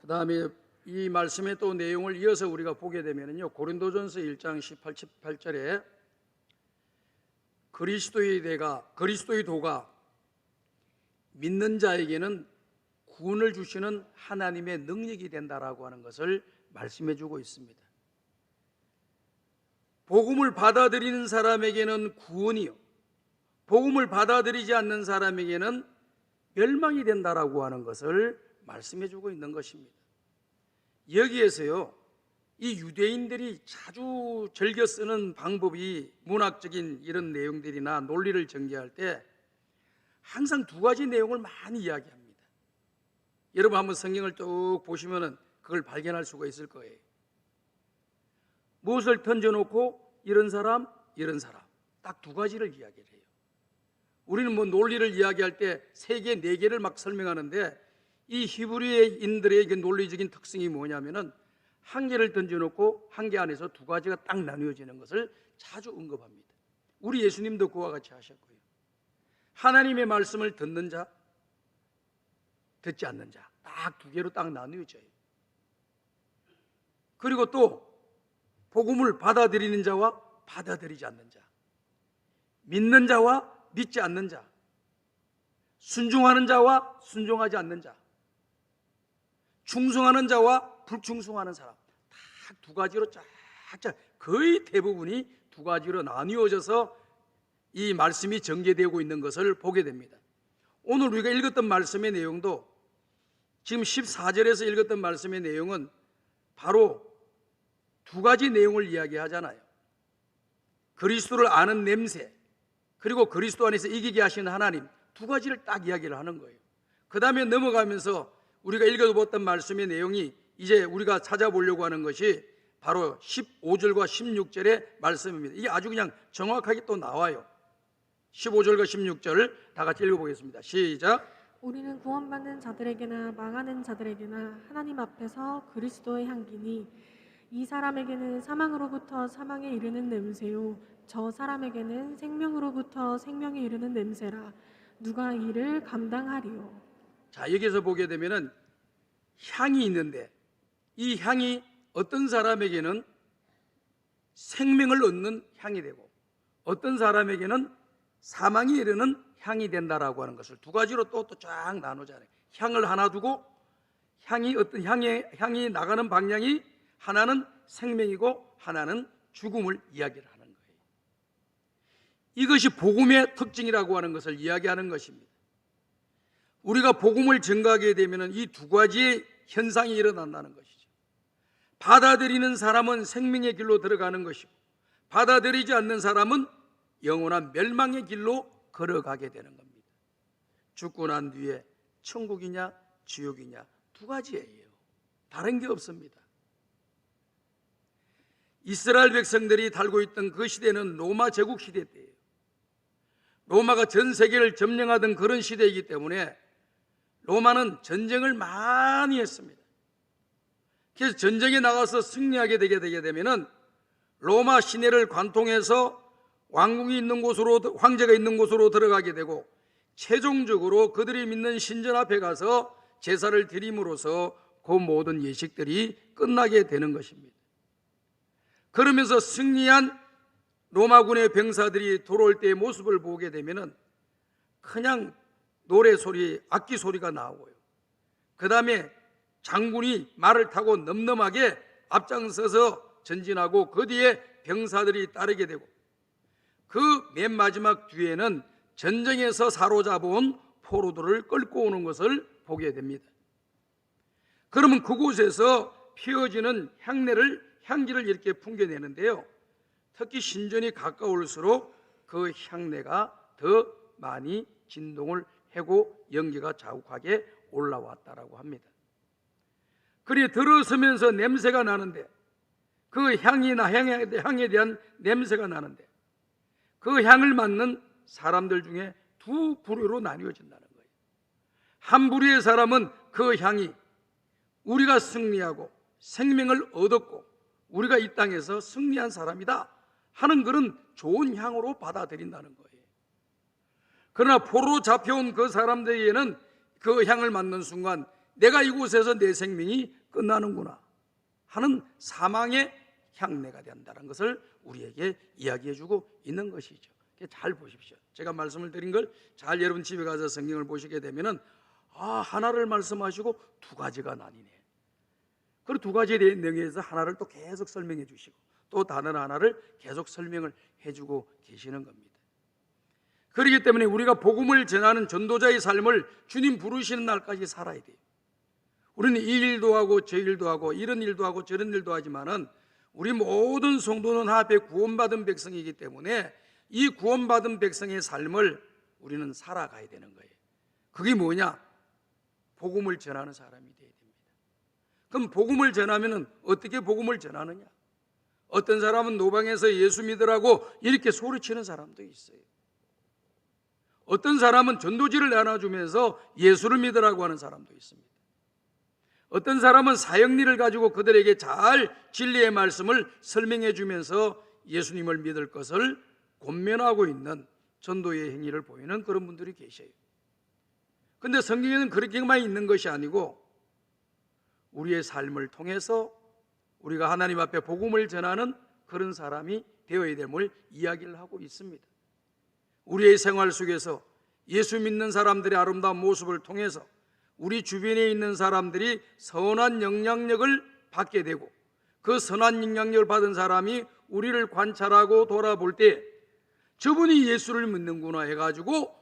그 다음에 이 말씀의 또 내용을 이어서 우리가 보게 되면요, 고린도전서 1장 18절에 그리스도의 도가 믿는 자에게는 구원을 주시는 하나님의 능력이 된다라고 하는 것을 말씀해 주고 있습니다. 복음을 받아들이는 사람에게는 구원이요, 복음을 받아들이지 않는 사람에게는 멸망이 된다라고 하는 것을 말씀해 주고 있는 것입니다. 여기에서요, 이 유대인들이 자주 즐겨 쓰는 방법이 문학적인 이런 내용들이나 논리를 전개할 때 항상 두 가지 내용을 많이 이야기합니다. 여러분 한번 성경을 쭉 보시면은 그걸 발견할 수가 있을 거예요. 무엇을 던져놓고 이런 사람 딱 두 가지를 이야기를 해요. 우리는 뭐 논리를 이야기할 때 3개, 4개를 막 설명하는데 이 히브리인들의 논리적인 특성이 뭐냐면은 한 개를 던져놓고 한 개 안에서 두 가지가 딱 나누어지는 것을 자주 언급합니다. 우리 예수님도 그와 같이 하셨고요. 하나님의 말씀을 듣는 자, 듣지 않는 자, 딱 두 개로 딱 나누어져요. 그리고 또 복음을 받아들이는 자와 받아들이지 않는 자, 믿는 자와 믿지 않는 자, 순종하는 자와 순종하지 않는 자, 충성하는 자와 불충성하는 사람, 딱 두 가지로 쫙쫙 거의 대부분이 두 가지로 나뉘어져서 이 말씀이 전개되고 있는 것을 보게 됩니다. 오늘 우리가 읽었던 말씀의 내용도 지금 14절에서 읽었던 말씀의 내용은 바로 두 가지 내용을 이야기하잖아요. 그리스도를 아는 냄새, 그리고 그리스도 안에서 이기게 하시는 하나님, 두 가지를 딱 이야기를 하는 거예요. 그 다음에 넘어가면서 우리가 읽어봤던 말씀의 내용이 이제 우리가 찾아보려고 하는 것이 바로 15절과 16절의 말씀입니다. 이게 아주 그냥 정확하게 또 나와요. 15절과 16절을 다 같이 읽어보겠습니다. 시작. 우리는 구원받는 자들에게나 망하는 자들에게나 하나님 앞에서 그리스도의 향기니 이 사람에게는 사망으로부터 사망에 이르는 냄새요 저 사람에게는 생명으로부터 생명에 이르는 냄새라. 누가 이를 감당하리요. 자, 여기서 보게 되면은 향이 있는데 이 향이 어떤 사람에게는 생명을 얻는 향이 되고 어떤 사람에게는 사망에 이르는 향이 된다라고 하는 것을 두 가지로 또 쫙 나누잖아요. 향을 하나 두고 향이 어떤 향이 나가는 방향이 하나는 생명이고 하나는 죽음을 이야기를 하는 거예요. 이것이 복음의 특징이라고 하는 것을 이야기하는 것입니다. 우리가 복음을 전가하게 되면 이 두 가지의 현상이 일어난다는 것이죠. 받아들이는 사람은 생명의 길로 들어가는 것이고 받아들이지 않는 사람은 영원한 멸망의 길로 걸어가게 되는 겁니다. 죽고 난 뒤에 천국이냐 지옥이냐 두 가지예요. 다른 게 없습니다. 이스라엘 백성들이 살고 있던 그 시대는 로마 제국 시대 때예요. 로마가 전 세계를 점령하던 그런 시대이기 때문에 로마는 전쟁을 많이 했습니다. 그래서 전쟁에 나가서 승리하게 되게 되면은 로마 시내를 관통해서 왕궁이 있는 곳으로, 황제가 있는 곳으로 들어가게 되고 최종적으로 그들이 믿는 신전 앞에 가서 제사를 드림으로써 그 모든 예식들이 끝나게 되는 것입니다. 그러면서 승리한 로마군의 병사들이 돌아올 때의 모습을 보게 되면은 그냥 노래 소리, 악기 소리가 나오고요. 그 다음에 장군이 말을 타고 넘넘하게 앞장서서 전진하고 그 뒤에 병사들이 따르게 되고 그 맨 마지막 뒤에는 전쟁에서 사로잡아온 포로들을 끌고 오는 것을 보게 됩니다. 그러면 그곳에서 피어지는 향기를 이렇게 풍겨내는데요. 특히 신전이 가까울수록 그 향내가 더 많이 진동을 하고 연기가 자욱하게 올라왔다라고 합니다. 그리 들어서면서 냄새가 나는데 그 향이나 향에 대한 냄새가 나는데 그 향을 맡는 사람들 중에 두 부류로 나뉘어진다는 거예요. 한 부류의 사람은 그 향이 우리가 승리하고 생명을 얻었고 우리가 이 땅에서 승리한 사람이다 하는 그런 좋은 향으로 받아들인다는 거예요. 그러나 포로로 잡혀온 그 사람들에게는 그 향을 맡는 순간 내가 이곳에서 내 생명이 끝나는구나 하는 사망의 향내가 된다는 것을 우리에게 이야기해주고 있는 것이죠. 잘 보십시오. 제가 말씀을 드린 걸 잘 여러분 집에 가서 성경을 보시게 되면은 하나를 말씀하시고 두 가지가 나뉘네. 그리고 두 가지에 대해서 하나를 또 계속 설명해 주시고 또 다른 하나를 계속 설명을 해주고 계시는 겁니다. 그렇기 때문에 우리가 복음을 전하는 전도자의 삶을 주님 부르시는 날까지 살아야 돼요. 우리는 이 일도 하고 저 일도 하고 이런 일도 하고 저런 일도 하지만은 우리 모든 성도는 앞에 구원받은 백성이기 때문에 이 구원받은 백성의 삶을 우리는 살아가야 되는 거예요. 그게 뭐냐? 복음을 전하는 사람이 돼야 됩니다. 그럼 복음을 전하면은 어떻게 복음을 전하느냐? 어떤 사람은 노방에서 예수 믿으라고 이렇게 소리치는 사람도 있어요. 어떤 사람은 전도지를 나눠주면서 예수를 믿으라고 하는 사람도 있습니다. 어떤 사람은 사역리를 가지고 그들에게 잘 진리의 말씀을 설명해 주면서 예수님을 믿을 것을 권면하고 있는 전도의 행위를 보이는 그런 분들이 계셔요. 그런데 성경에는 그렇게만 있는 것이 아니고 우리의 삶을 통해서 우리가 하나님 앞에 복음을 전하는 그런 사람이 되어야 됨을 이야기를 하고 있습니다. 우리의 생활 속에서 예수 믿는 사람들의 아름다운 모습을 통해서 우리 주변에 있는 사람들이 선한 영향력을 받게 되고 그 선한 영향력을 받은 사람이 우리를 관찰하고 돌아볼 때 저분이 예수를 믿는구나 해가지고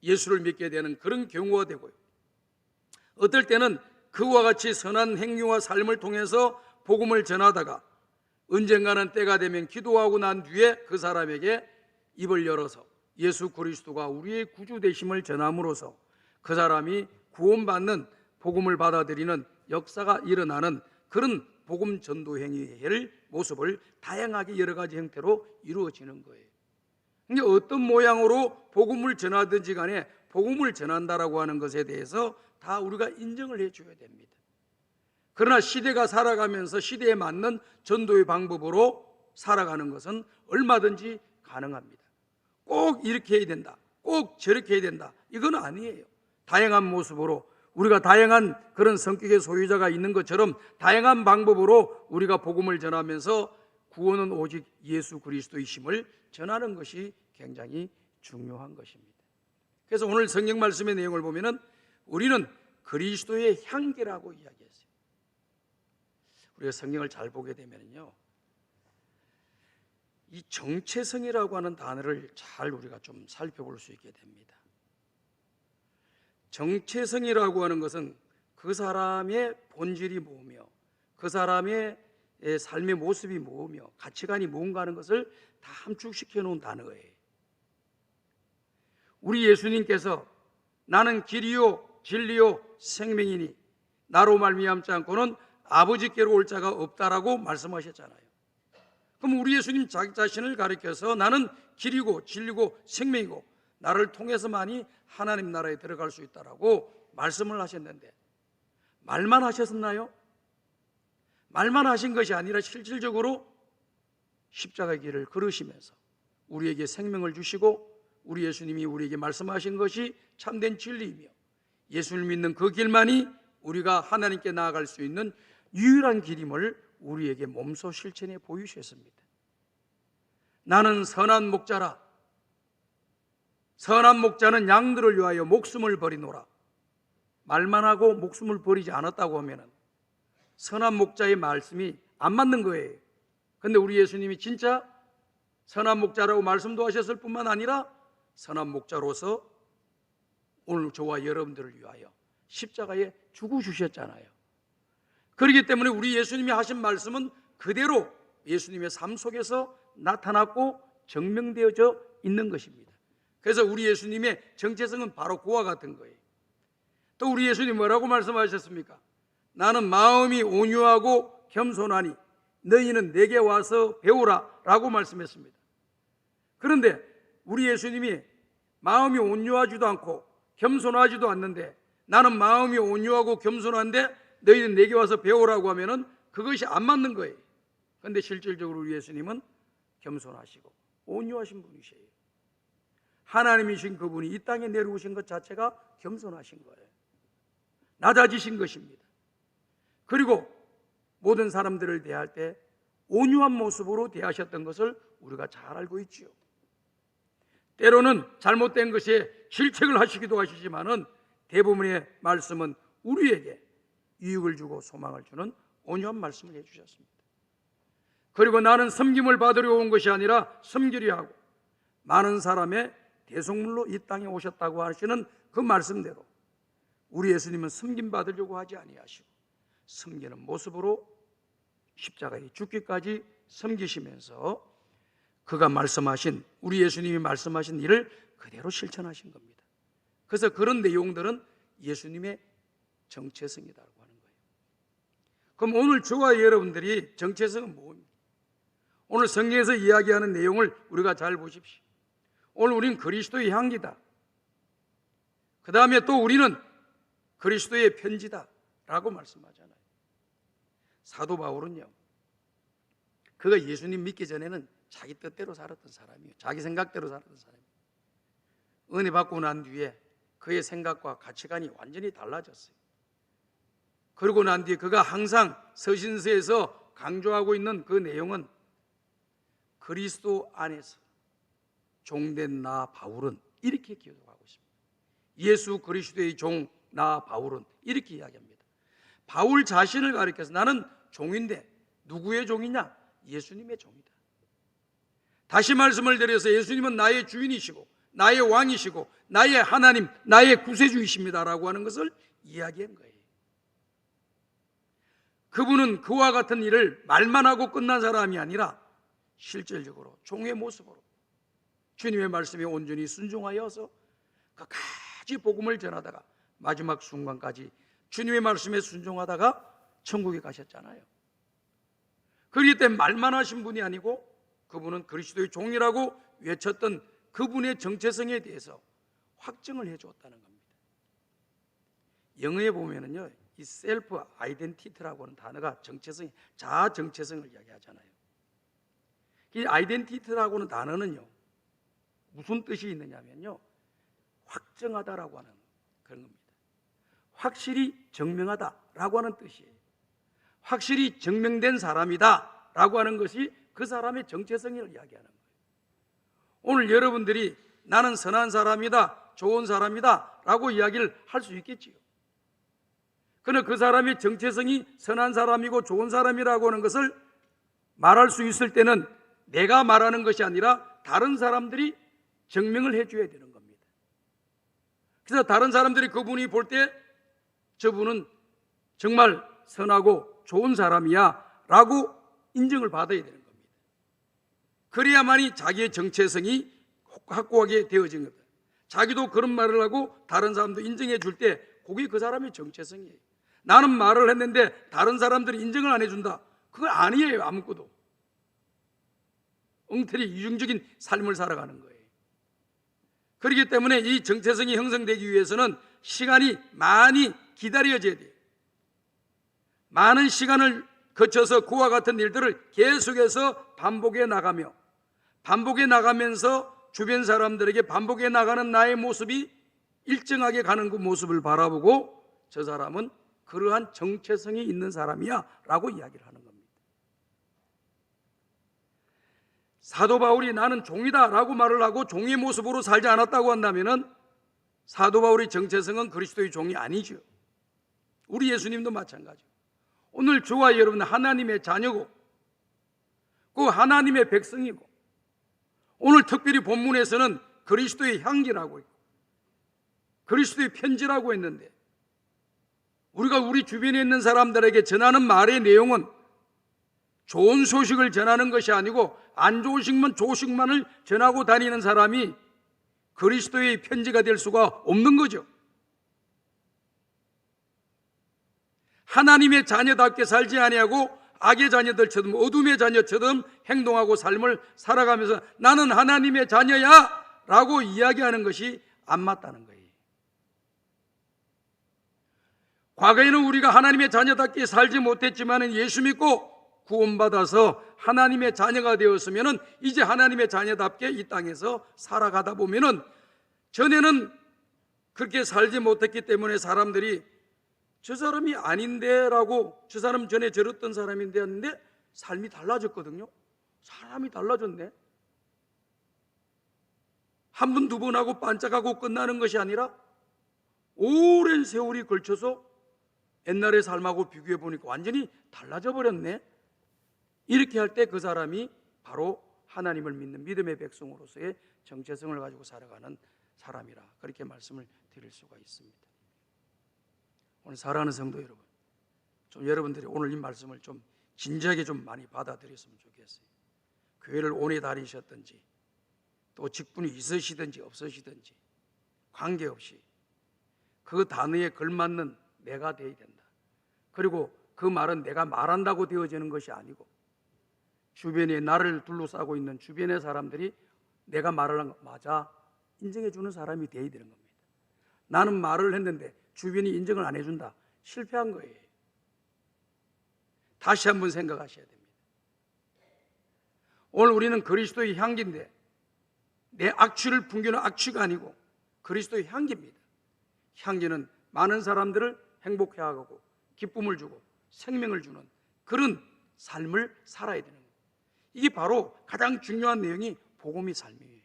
예수를 믿게 되는 그런 경우가 되고요. 어떨 때는 그와 같이 선한 행위와 삶을 통해서 복음을 전하다가 언젠가는 때가 되면 기도하고 난 뒤에 그 사람에게 입을 열어서 예수 그리스도가 우리의 구주 되심을 전함으로써 그 사람이 구원받는 복음을 받아들이는 역사가 일어나는 그런 복음 전도 행위의 모습을 다양하게 여러 가지 형태로 이루어지는 거예요. 그러니까 어떤 모양으로 복음을 전하든지 간에 복음을 전한다라고 하는 것에 대해서 다 우리가 인정을 해줘야 됩니다. 그러나 시대가 살아가면서 시대에 맞는 전도의 방법으로 살아가는 것은 얼마든지 가능합니다. 꼭 이렇게 해야 된다, 꼭 저렇게 해야 된다, 이건 아니에요. 다양한 모습으로 우리가 다양한 그런 성격의 소유자가 있는 것처럼 다양한 방법으로 우리가 복음을 전하면서 구원은 오직 예수 그리스도이심을 전하는 것이 굉장히 중요한 것입니다. 그래서 오늘 성경 말씀의 내용을 보면은 우리는 그리스도의 향기라고 이야기했어요. 우리가 성경을 잘 보게 되면요, 이 정체성이라고 하는 단어를 잘 우리가 좀 살펴볼 수 있게 됩니다. 정체성이라고 하는 것은 그 사람의 본질이 뭐며 그 사람의 삶의 모습이 뭐며 가치관이 뭔가 하는 것을 다 함축시켜 놓은 단어예요. 우리 예수님께서 나는 길이요 진리요 생명이니 나로 말미암지 않고는 아버지께로 올 자가 없다라고 말씀하셨잖아요. 그럼 우리 예수님 자기 자신을 가리켜서 나는 길이고 진리고 생명이고 나를 통해서만이 하나님 나라에 들어갈 수 있다라고 말씀을 하셨는데 말만 하셨나요? 말만 하신 것이 아니라 실질적으로 십자가의 길을 걸으시면서 우리에게 생명을 주시고 우리 예수님이 우리에게 말씀하신 것이 참된 진리이며 예수를 믿는 그 길만이 우리가 하나님께 나아갈 수 있는 유일한 길임을 우리에게 몸소 실천해 보이셨습니다. 나는 선한 목자라. 선한 목자는 양들을 위하여 목숨을 버리노라. 말만 하고 목숨을 버리지 않았다고 하면 선한 목자의 말씀이 안 맞는 거예요. 근데 우리 예수님이 진짜 선한 목자라고 말씀도 하셨을 뿐만 아니라 선한 목자로서 오늘 저와 여러분들을 위하여 십자가에 죽어주셨잖아요. 그렇기 때문에 우리 예수님이 하신 말씀은 그대로 예수님의 삶 속에서 나타났고 증명되어져 있는 것입니다. 그래서 우리 예수님의 정체성은 바로 그와 같은 거예요. 또 우리 예수님 뭐라고 말씀하셨습니까? 나는 마음이 온유하고 겸손하니 너희는 내게 와서 배우라 라고 말씀했습니다. 그런데 우리 예수님이 마음이 온유하지도 않고 겸손하지도 않는데 나는 마음이 온유하고 겸손한데 너희는 내게 와서 배우라고 하면은 그것이 안 맞는 거예요. 그런데 실질적으로 우리 예수님은 겸손하시고 온유하신 분이세요. 하나님이신 그분이 이 땅에 내려오신 것 자체가 겸손하신 거예요. 낮아지신 것입니다. 그리고 모든 사람들을 대할 때 온유한 모습으로 대하셨던 것을 우리가 잘 알고 있지요. 때로는 잘못된 것에 질책을 하시기도 하시지만은 대부분의 말씀은 우리에게 유익을 주고 소망을 주는 온유한 말씀을 해주셨습니다. 그리고 나는 섬김을 받으려 온 것이 아니라 섬기려 하고 많은 사람의 대속물로 이 땅에 오셨다고 하시는 그 말씀대로 우리 예수님은 섬김 받으려고 하지 아니하시고 섬기는 모습으로 십자가에 죽기까지 섬기시면서 그가 말씀하신 우리 예수님이 말씀하신 일을 그대로 실천하신 겁니다. 그래서 그런 내용들은 예수님의 정체성이라고 하는 거예요. 그럼 오늘 저와 여러분들이 정체성은 뭡니까? 오늘 성경에서 이야기하는 내용을 우리가 잘 보십시오. 오늘 우리는 그리스도의 향기다. 그 다음에 또 우리는 그리스도의 편지다 라고 말씀하잖아요. 사도 바울은요, 그가 예수님 믿기 전에는 자기 뜻대로 살았던 사람이에요. 자기 생각대로 살았던 사람이에요. 은혜 받고 난 뒤에 그의 생각과 가치관이 완전히 달라졌어요. 그러고 난 뒤에 그가 항상 서신서에서 강조하고 있는 그 내용은 그리스도 안에서 종된 나 바울은 이렇게 기록하고 있습니다. 예수 그리스도의 종 나 바울은 이렇게 이야기합니다. 바울 자신을 가리켜서 나는 종인데 누구의 종이냐? 예수님의 종이다. 다시 말씀을 드려서 예수님은 나의 주인이시고 나의 왕이시고 나의 하나님, 나의 구세주이십니다 라고 하는 것을 이야기한 거예요. 그분은 그와 같은 일을 말만 하고 끝난 사람이 아니라 실질적으로 종의 모습으로 주님의 말씀에 온전히 순종하여서 끝까지 복음을 전하다가 마지막 순간까지 주님의 말씀에 순종하다가 천국에 가셨잖아요. 그렇기 때문에 말만 하신 분이 아니고 그분은 그리스도의 종이라고 외쳤던 그분의 정체성에 대해서 확증을 해주었다는 겁니다. 영어에 보면은요, 이 셀프 아이덴티티라고 하는 단어가 정체성, 자아 정체성을 이야기하잖아요. 이 아이덴티티라고 하는 단어는요, 무슨 뜻이 있느냐면요, 확정하다라고 하는 그런 겁니다. 확실히 증명하다라고 하는 뜻이에요. 확실히 증명된 사람이다라고 하는 것이 그 사람의 정체성을 이야기하는 거예요. 오늘 여러분들이 나는 선한 사람이다, 좋은 사람이다 라고 이야기를 할 수 있겠지요. 그러나 그 사람의 정체성이 선한 사람이고 좋은 사람이라고 하는 것을 말할 수 있을 때는 내가 말하는 것이 아니라 다른 사람들이 증명을 해줘야 되는 겁니다. 그래서 다른 사람들이 그분이 볼 때 저분은 정말 선하고 좋은 사람이야 라고 인정을 받아야 되는 겁니다. 그래야만이 자기의 정체성이 확고하게 되어진 겁니다. 자기도 그런 말을 하고 다른 사람도 인정해 줄 때 그게 그 사람의 정체성이에요. 나는 말을 했는데 다른 사람들이 인정을 안 해준다. 그건 아니에요. 아무것도. 엉터리 이중적인 삶을 살아가는 거예요. 그렇기 때문에 이 정체성이 형성되기 위해서는 시간이 많이 기다려져야 돼요. 많은 시간을 거쳐서 그와 같은 일들을 계속해서 반복해 나가면서 주변 사람들에게 반복해 나가는 나의 모습이 일정하게 가는 그 모습을 바라보고 저 사람은 그러한 정체성이 있는 사람이야 라고 이야기를 하는 겁니다. 사도 바울이 나는 종이다 라고 말을 하고 종의 모습으로 살지 않았다고 한다면 사도 바울의 정체성은 그리스도의 종이 아니죠. 우리 예수님도 마찬가지죠. 오늘 저와 여러분은 하나님의 자녀고 그 하나님의 백성이고 오늘 특별히 본문에서는 그리스도의 향기라고 있고 그리스도의 편지라고 했는데 우리가 우리 주변에 있는 사람들에게 전하는 말의 내용은 좋은 소식을 전하는 것이 아니고 안 좋은 소식만을 전하고 다니는 사람이 그리스도의 편지가 될 수가 없는 거죠. 하나님의 자녀답게 살지 아니하고 악의 자녀들처럼 어둠의 자녀처럼 행동하고 삶을 살아가면서 나는 하나님의 자녀야 라고 이야기하는 것이 안 맞다는 거예요. 과거에는 우리가 하나님의 자녀답게 살지 못했지만 예수 믿고 구원받아서 하나님의 자녀가 되었으면 이제 하나님의 자녀답게 이 땅에서 살아가다 보면 전에는 그렇게 살지 못했기 때문에 사람들이 저 사람이 아닌데 라고 저 사람 전에 저랬던 사람인데 했는데 삶이 달라졌거든요. 사람이 달라졌네. 한 번, 두 번 하고 반짝하고 끝나는 것이 아니라 오랜 세월이 걸쳐서 옛날의 삶하고 비교해 보니까 완전히 달라져 버렸네. 이렇게 할 때 그 사람이 바로 하나님을 믿는 믿음의 백성으로서의 정체성을 가지고 살아가는 사람이라 그렇게 말씀을 드릴 수가 있습니다. 오늘 사랑하는 성도 여러분, 좀 여러분들이 오늘 이 말씀을 좀 진지하게 좀 많이 받아들였으면 좋겠어요. 교회를 오래 다니셨든지 또 직분이 있으시든지 없으시든지 관계없이 그 단어에 걸맞는 내가 되어야 된다. 그리고 그 말은 내가 말한다고 되어지는 것이 아니고 주변에 나를 둘러싸고 있는 주변의 사람들이 내가 말을 한 거 맞아 인정해 주는 사람이 되어야 되는 겁니다. 나는 말을 했는데 주변이 인정을 안 해준다. 실패한 거예요. 다시 한번 생각하셔야 됩니다. 오늘 우리는 그리스도의 향기인데 내 악취를 풍기는 악취가 아니고 그리스도의 향기입니다. 향기는 많은 사람들을 행복해하고 기쁨을 주고 생명을 주는 그런 삶을 살아야 되는 거예요. 이게 바로 가장 중요한 내용이 복음의 삶이에요.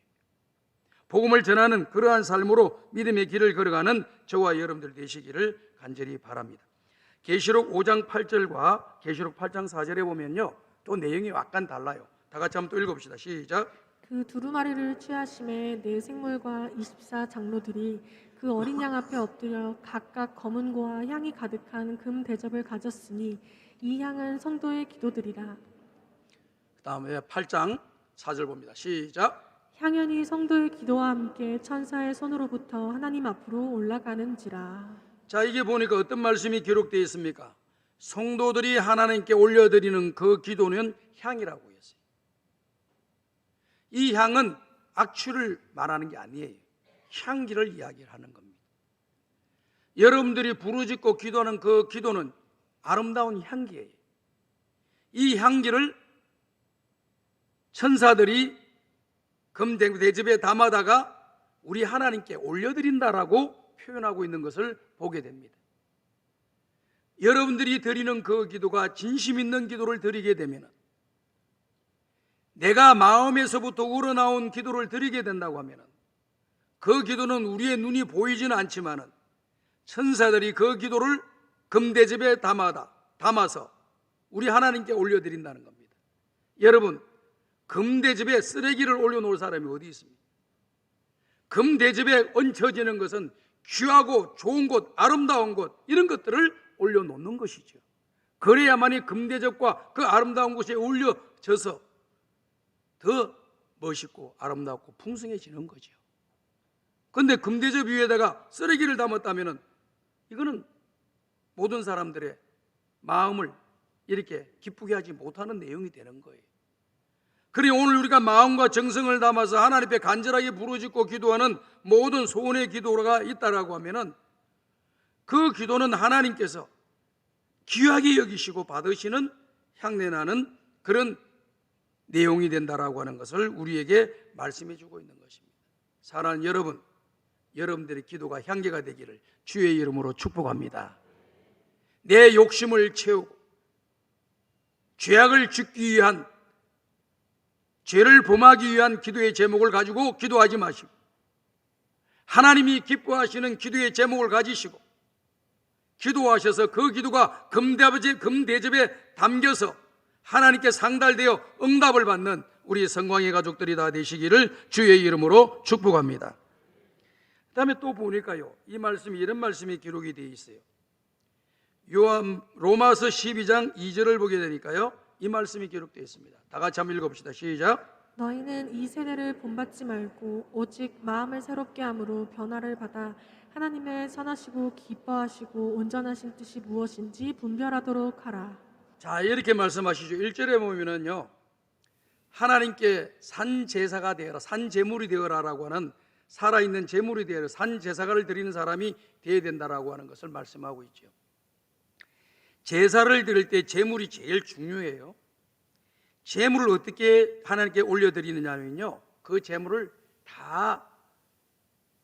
복음을 전하는 그러한 삶으로 믿음의 길을 걸어가는 저와 여러분들 되시기를 간절히 바랍니다. 계시록 5장 8절과 계시록 8장 4절에 보면요 또 내용이 약간 달라요. 다 같이 한번 또 읽어봅시다. 시작. 그 두루마리를 취하심에 네 생물과 24장로들이 그 어린 양 앞에 엎드려 각각 검은 고와 향이 가득한 금 대접을 가졌으니 이 향은 성도의 기도들이라. 그 다음에 8장 4절 봅니다. 시작. 향연이 성도의 기도와 함께 천사의 손으로부터 하나님 앞으로 올라가는지라. 자, 이게 보니까 어떤 말씀이 기록되어 있습니까? 성도들이 하나님께 올려드리는 그 기도는 향이라고 했어요. 이 향은 악취를 말하는 게 아니에요. 향기를 이야기를 하는 겁니다. 여러분들이 부르짖고 기도하는 그 기도는 아름다운 향기예요. 이 향기를 천사들이 금 대접에 담아다가 우리 하나님께 올려드린다라고 표현하고 있는 것을 보게 됩니다. 여러분들이 드리는 그 기도가 진심 있는 기도를 드리게 되면 내가 마음에서부터 우러나온 기도를 드리게 된다고 하면 그 기도는 우리의 눈이 보이지는 않지만 천사들이 그 기도를 금대접에 담아서 우리 하나님께 올려드린다는 겁니다. 여러분, 금대접에 쓰레기를 올려놓을 사람이 어디 있습니까? 금대접에 얹혀지는 것은 귀하고 좋은 것, 아름다운 것 이런 것들을 올려놓는 것이죠. 그래야만이 금대접과 그 아름다운 곳에 올려져서 더 멋있고 아름답고 풍성해지는 거죠. 그런데 금대접 위에다가 쓰레기를 담았다면 이거는 모든 사람들의 마음을 이렇게 기쁘게 하지 못하는 내용이 되는 거예요. 그러니 오늘 우리가 마음과 정성을 담아서 하나님 앞에 간절하게 부르짖고 기도하는 모든 소원의 기도가 있다라고 하면은 그 기도는 하나님께서 귀하게 여기시고 받으시는 향내나는 그런 내용이 된다라고 하는 것을 우리에게 말씀해 주고 있는 것입니다. 사랑하는 여러분, 여러분들의 기도가 향기가 되기를 주의 이름으로 축복합니다. 내 욕심을 채우고 죄악을 죽기 위한, 죄를 범하기 위한 기도의 제목을 가지고 기도하지 마시고 하나님이 기뻐하시는 기도의 제목을 가지시고 기도하셔서 그 기도가 금대접에 담겨서 하나님께 상달되어 응답을 받는 우리 성광의 가족들이 다 되시기를 주의 이름으로 축복합니다. 그 다음에 또 보니까요, 이 말씀이 이런 말씀이 기록이 되어 있어요. 로마서 12장 2절을 보게 되니까요, 이 말씀이 기록되어 있습니다. 다 같이 한번 읽어봅시다. 시작. 너희는 이 세대를 본받지 말고 오직 마음을 새롭게 함으로 변화를 받아 하나님의 선하시고 기뻐하시고 온전하신 뜻이 무엇인지 분별하도록 하라. 자, 이렇게 말씀하시죠. 1절에 보면은요, 하나님께 산 제사가 되어라, 산 제물이 되어라라고 하는, 살아있는 제물이 되어라, 산 제사를 드리는 사람이 되어야 된다라고 하는 것을 말씀하고 있죠. 제사를 드릴 때 제물이 제일 중요해요. 제물을 어떻게 하나님께 올려드리느냐면요, 그 제물을 다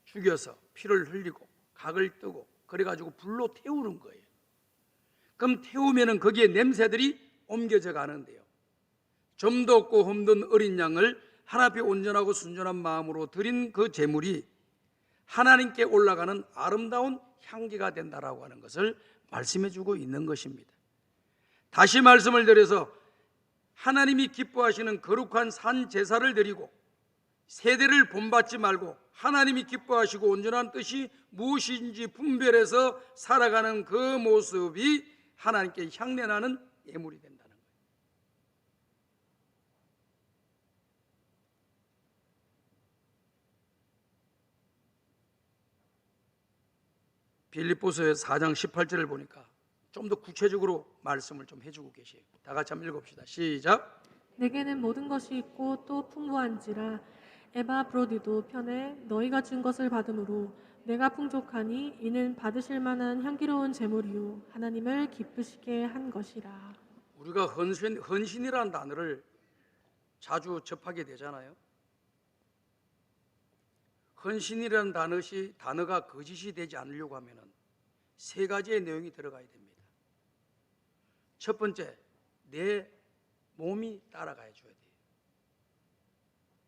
죽여서 피를 흘리고 각을 뜨고 그래가지고 불로 태우는 거예요. 그럼 태우면은 거기에 냄새들이 옮겨져 가는데요, 점도 없고 흠든 어린 양을 하나님 앞에 온전하고 순전한 마음으로 드린 그 제물이 하나님께 올라가는 아름다운 향기가 된다라고 하는 것을 말씀해 주고 있는 것입니다. 다시 말씀을 드려서 하나님이 기뻐하시는 거룩한 산 제사를 드리고 세대를 본받지 말고 하나님이 기뻐하시고 온전한 뜻이 무엇인지 분별해서 살아가는 그 모습이 하나님께 향내나는 예물이 된다는 거예요. 빌립보서 4장 18절을 보니까 좀 더 구체적으로 말씀을 좀 해주고 계세요. 다 같이 한번 읽어봅시다. 시작. 내게는 모든 것이 있고 또 풍부한지라 에바브로디도 편에 너희가 준 것을 받음으로 내가 풍족하니 이는 받으실 만한 향기로운 제물이요 하나님을 기쁘시게 한 것이라. 우리가 헌신이라는 단어를 자주 접하게 되잖아요. 헌신이라는 단어가 거짓이 되지 않으려고 하면은 세 가지의 내용이 들어가야 됩니다. 첫 번째, 내 몸이 따라가야 줘야 돼요.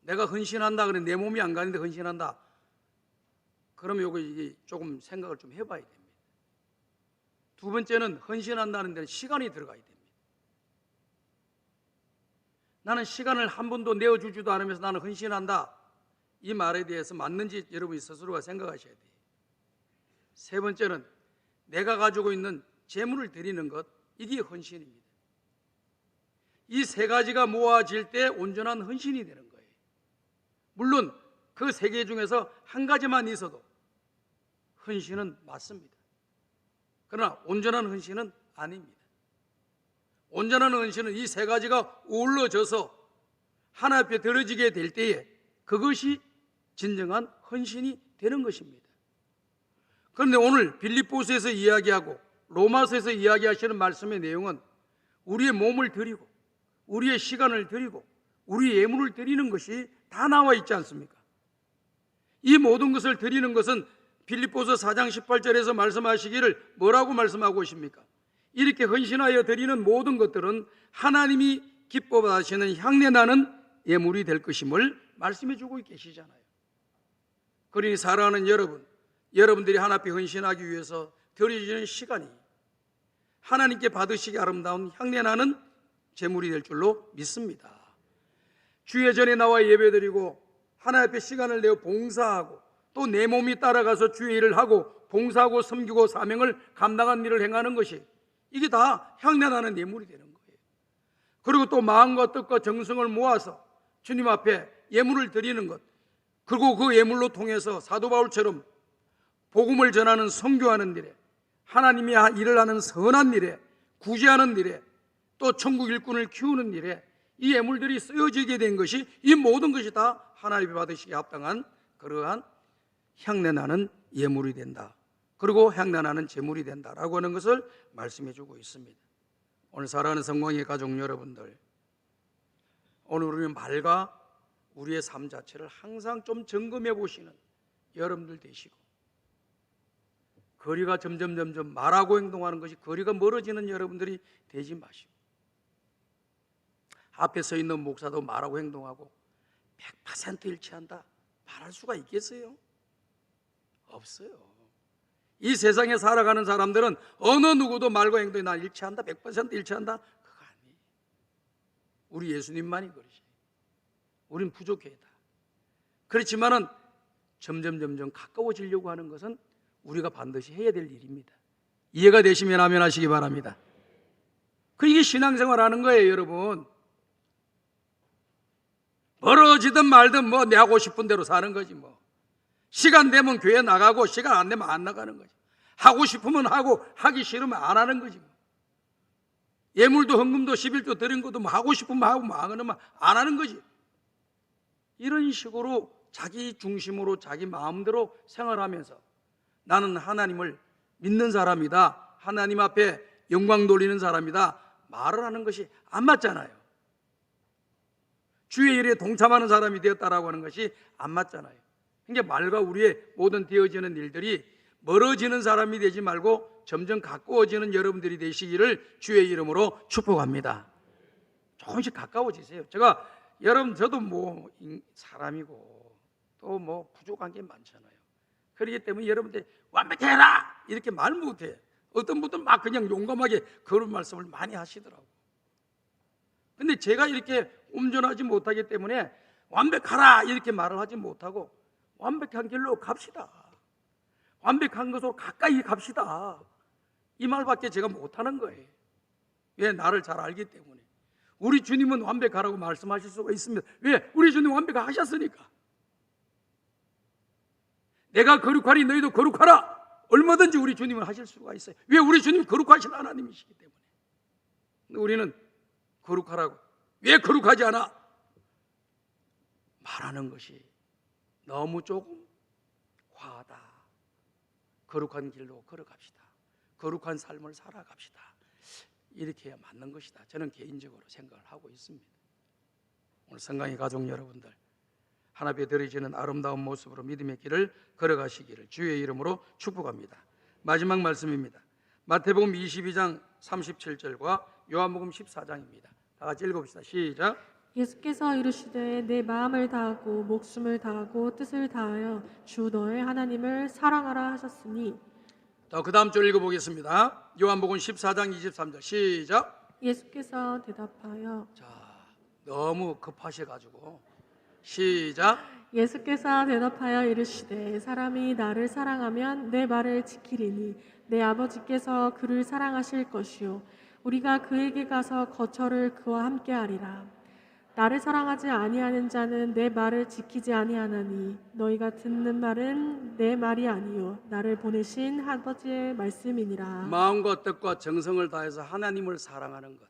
내가 헌신한다 그래 내 몸이 안 가는데 헌신한다, 그러면 이게 조금 생각을 좀 해봐야 됩니다. 두 번째는 헌신한다는 데는 시간이 들어가야 됩니다. 나는 시간을 한 번도 내어주지도 않으면서 나는 헌신한다, 이 말에 대해서 맞는지 여러분이 스스로가 생각하셔야 돼요. 세 번째는 내가 가지고 있는 재물을 드리는 것, 이게 헌신입니다. 이 세 가지가 모아질 때 온전한 헌신이 되는 거예요. 물론 그 세 개 중에서 한 가지만 있어도 헌신은 맞습니다. 그러나 온전한 헌신은 아닙니다. 온전한 헌신은 이 세 가지가 어우러져서 하나 앞에 드려지게 될 때에 그것이 진정한 헌신이 되는 것입니다. 그런데 오늘 빌립보서에서 이야기하고 로마서에서 이야기하시는 말씀의 내용은 우리의 몸을 드리고 우리의 시간을 드리고 우리의 예물을 드리는 것이 다 나와 있지 않습니까? 이 모든 것을 드리는 것은 빌립보서 4장 18절에서 말씀하시기를 뭐라고 말씀하고 계십니까? 이렇게 헌신하여 드리는 모든 것들은 하나님이 기뻐하시는 향내나는 예물이 될 것임을 말씀해 주고 계시잖아요. 그러니 사랑하는 여러분들이 하나님 앞에 헌신하기 위해서 드려지는 시간이 하나님께 받으시기 아름다운 향내나는 제물이 될 줄로 믿습니다. 주의 전에 나와 예배드리고 하나님 앞에 시간을 내어 봉사하고 또 내 몸이 따라가서 주의 일을 하고 봉사하고 섬기고 사명을 감당한 일을 행하는 것이, 이게 다 향내나는 예물이 되는 거예요. 그리고 또 마음과 뜻과 정성을 모아서 주님 앞에 예물을 드리는 것, 그리고 그 예물로 통해서 사도 바울처럼 복음을 전하는 선교하는 일에, 하나님이 일을 하는 선한 일에, 구제하는 일에, 또 천국 일꾼을 키우는 일에 이 예물들이 쓰여지게 된 것이, 이 모든 것이 다 하나님이 받으시기에 합당한 그러한 향내나는 예물이 된다, 그리고 향내나는 제물이 된다라고 하는 것을 말씀해 주고 있습니다. 오늘 사랑하는 성광의 가족 여러분들, 오늘 우리는 말과 우리의 삶 자체를 항상 좀 점검해 보시는 여러분들 되시고, 거리가 점점 말하고 행동하는 것이 거리가 멀어지는 여러분들이 되지 마시고, 앞에 서 있는 목사도 말하고 행동하고 100% 일치한다 말할 수가 있겠어요? 없어요. 이 세상에 살아가는 사람들은 어느 누구도 말과 행동이 나 일치한다, 100% 일치한다, 그거 아니에요. 우리 예수님만이 그러셔요. 우린 부족해요. 그렇지만은 점점 가까워지려고 하는 것은 우리가 반드시 해야 될 일입니다. 이해가 되시면 아멘 하시기 바랍니다. 이게 신앙생활 하는 거예요, 여러분. 멀어지든 말든 뭐 내 하고 싶은 대로 사는 거지 뭐. 시간 되면 교회 나가고 시간 안 되면 안 나가는 거지. 하고 싶으면 하고 하기 싫으면 안 하는 거지 뭐. 예물도 헌금도 11조 드린 것도 뭐 하고 싶으면 하고 뭐 안 하면 안 하는 거지. 이런 식으로 자기 중심으로 자기 마음대로 생활하면서 나는 하나님을 믿는 사람이다, 하나님 앞에 영광 돌리는 사람이다 말을 하는 것이 안 맞잖아요. 주의 일에 동참하는 사람이 되었다라고 하는 것이 안 맞잖아요. 그러니까 말과 우리의 모든 되어지는 일들이 멀어지는 사람이 되지 말고 점점 가까워지는 여러분들이 되시기를 주의 이름으로 축복합니다. 조금씩 가까워지세요. 여러분 저도 뭐 사람이고 또 뭐 부족한 게 많잖아요. 그렇기 때문에 여러분들 완벽해라 이렇게 말 못해. 어떤 분들은 막 그냥 용감하게 그런 말씀을 많이 하시더라고. 근데 제가 이렇게 온전하지 못하기 때문에 완벽하라 이렇게 말을 하지 못하고 완벽한 길로 갑시다. 완벽한 것으로 가까이 갑시다. 이 말밖에 제가 못하는 거예요. 왜? 나를 잘 알기 때문에. 우리 주님은 완벽하라고 말씀하실 수가 있습니다. 왜? 우리 주님 완벽하셨으니까. 내가 거룩하니 너희도 거룩하라. 얼마든지 우리 주님은 하실 수가 있어요. 왜? 우리 주님 거룩하신 하나님이시기 때문에. 우리는 거룩하라고. 왜 거룩하지 않아? 말하는 것이 너무 조금 과하다. 거룩한 길로 걸어갑시다. 거룩한 삶을 살아갑시다. 이렇게 해야 맞는 것이다. 저는 개인적으로 생각을 하고 있습니다. 오늘 성강의 가족 여러분들, 하나님께 드려지는 아름다운 모습으로 믿음의 길을 걸어가시기를 주의 이름으로 축복합니다. 마지막 말씀입니다. 마태복음 22장 37절과 요한복음 14장입니다. 다 같이 읽어봅시다. 시작. 예수께서 이르시되 내 마음을 다하고 목숨을 다하고 뜻을 다하여 주 너의 하나님을 사랑하라 하셨으니. 그 다음 줄 읽어보겠습니다. 요한복음 14장 23절 시작. 예수께서 대답하여. 너무 급하셔가지고 시작. 예수께서 대답하여 이르시되 사람이 나를 사랑하면 내 말을 지키리니 내 아버지께서 그를 사랑하실 것이요 우리가 그에게 가서 거처를 그와 함께 하리라. 나를 사랑하지 아니하는 자는 내 말을 지키지 아니하나니 너희가 듣는 말은 내 말이 아니요 나를 보내신 아버지의 말씀이니라. 마음과 뜻과 정성을 다해서 하나님을 사랑하는 것,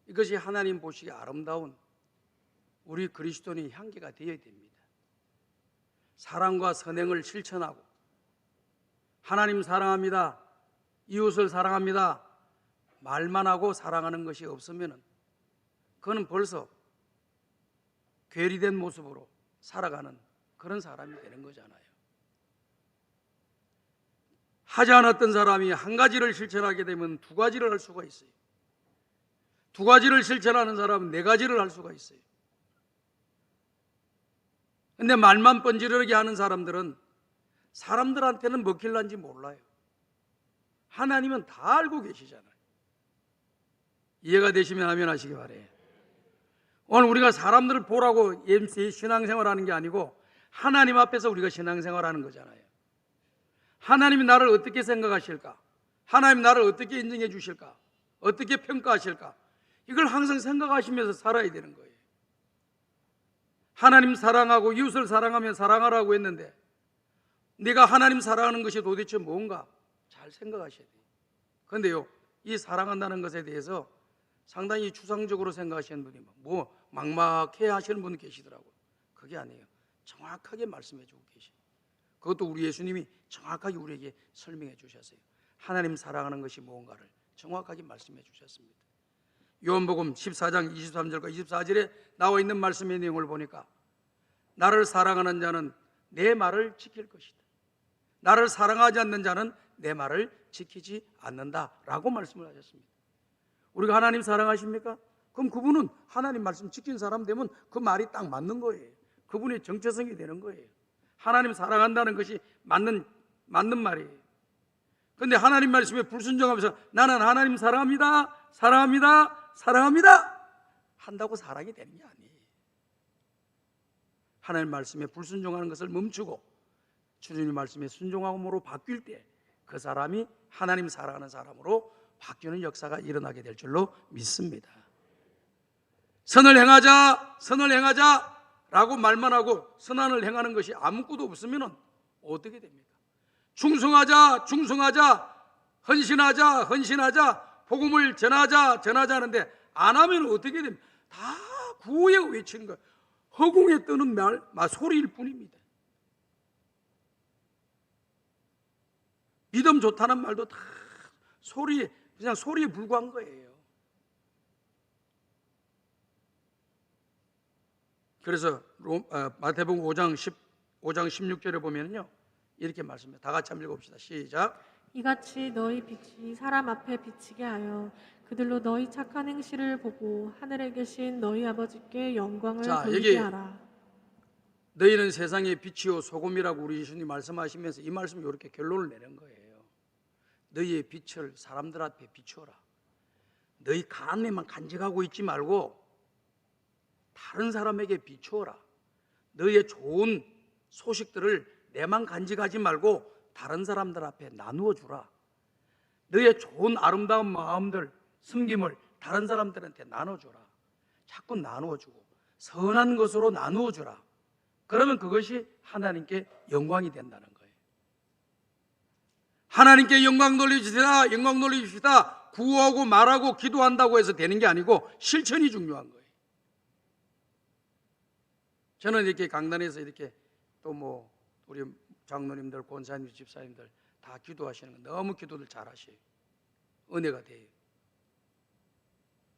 이것이 하나님 보시기에 아름다운 우리 그리스도인의 향기가 되어야 됩니다. 사랑과 선행을 실천하고 하나님 사랑합니다, 이웃을 사랑합니다 말만 하고 사랑하는 것이 없으면 그는 벌써 괴리된 모습으로 살아가는 그런 사람이 되는 거잖아요. 하지 않았던 사람이 한 가지를 실천하게 되면 두 가지를 할 수가 있어요. 두 가지를 실천하는 사람은 네 가지를 할 수가 있어요. 근데 말만 번지르르게 하는 사람들은 사람들한테는 먹힐란지 몰라요. 하나님은 다 알고 계시잖아요. 이해가 되시면 아멘 하시기 바래요. 오늘 우리가 사람들을 보라고 신앙생활하는 게 아니고 하나님 앞에서 우리가 신앙생활하는 거잖아요. 하나님이 나를 어떻게 생각하실까? 하나님 나를 어떻게 인정해 주실까? 어떻게 평가하실까? 이걸 항상 생각하시면서 살아야 되는 거예요. 하나님 사랑하고 이웃을 사랑하면 사랑하라고 했는데 네가 하나님 사랑하는 것이 도대체 뭔가 잘 생각하셔야 돼요. 그런데요, 이 사랑한다는 것에 대해서 상당히 추상적으로 생각하시는 분이 뭐 막막해 하시는 분이 계시더라고요. 그게 아니에요. 정확하게 말씀해 주고 계셔요. 그것도 우리 예수님이 정확하게 우리에게 설명해 주셨어요. 하나님 사랑하는 것이 무언가를 정확하게 말씀해 주셨습니다. 요한복음 14장 23절과 24절에 나와 있는 말씀의 내용을 보니까 나를 사랑하는 자는 내 말을 지킬 것이다. 나를 사랑하지 않는 자는 내 말을 지키지 않는다라고 말씀을 하셨습니다. 우리가 하나님 사랑하십니까? 그럼 그분은 하나님 말씀 지킨 사람 되면 그 말이 딱 맞는 거예요. 그분의 정체성이 되는 거예요. 하나님 사랑한다는 것이 맞는 말이에요. 그런데 하나님 말씀에 불순종하면서 나는 하나님 사랑합니다, 사랑합니다, 사랑합니다 한다고 사랑이 되는 게 아니에요. 하나님 말씀에 불순종하는 것을 멈추고 주님 말씀에 순종함으로 바뀔 때 그 사람이 하나님 사랑하는 사람으로 바뀌는 역사가 일어나게 될 줄로 믿습니다. 선을 행하자 라고 말만 하고 선한을 행하는 것이 아무것도 없으면 어떻게 됩니까? 충성하자, 헌신하자, 복음을 전하자 하는데 안 하면 어떻게 됩니까? 다 구호에 외치는 거예요. 허공에 뜨는 소리일 뿐입니다. 믿음 좋다는 말도 다 그냥 소리에 불과한 거예요. 그래서 마태복음 5장 16절에 보면요 이렇게 말씀해요. 다 같이 한번 읽어봅시다. 시작. 이같이 너희 빛이 사람 앞에 비치게 하여 그들로 너희 착한 행실을 보고 하늘에 계신 너희 아버지께 영광을 돌리게 하라. 너희는 세상의 빛이요 소금이라고 우리 예수님 말씀하시면서 이 말씀 이렇게 결론을 내는 거예요. 너희의 빛을 사람들 앞에 비추어라. 너희 간에만 간직하고 있지 말고 다른 사람에게 비추어라. 너희의 좋은 소식들을 내만 간직하지 말고 다른 사람들 앞에 나누어 주라. 너희의 좋은 아름다운 마음들, 섬김을 다른 사람들한테 나눠주라. 자꾸 나누어주고 선한 것으로 나누어주라. 그러면 그것이 하나님께 영광이 된다는 거예요. 하나님께 영광 돌리시다 구호하고 말하고 기도한다고 해서 되는 게 아니고 실천이 중요한 거예요. 저는 이렇게 강단에서 이렇게 또 우리 장로님들, 권사님들, 집사님들 다 기도하시는 거 너무 기도를 잘하셔요. 은혜가 돼요.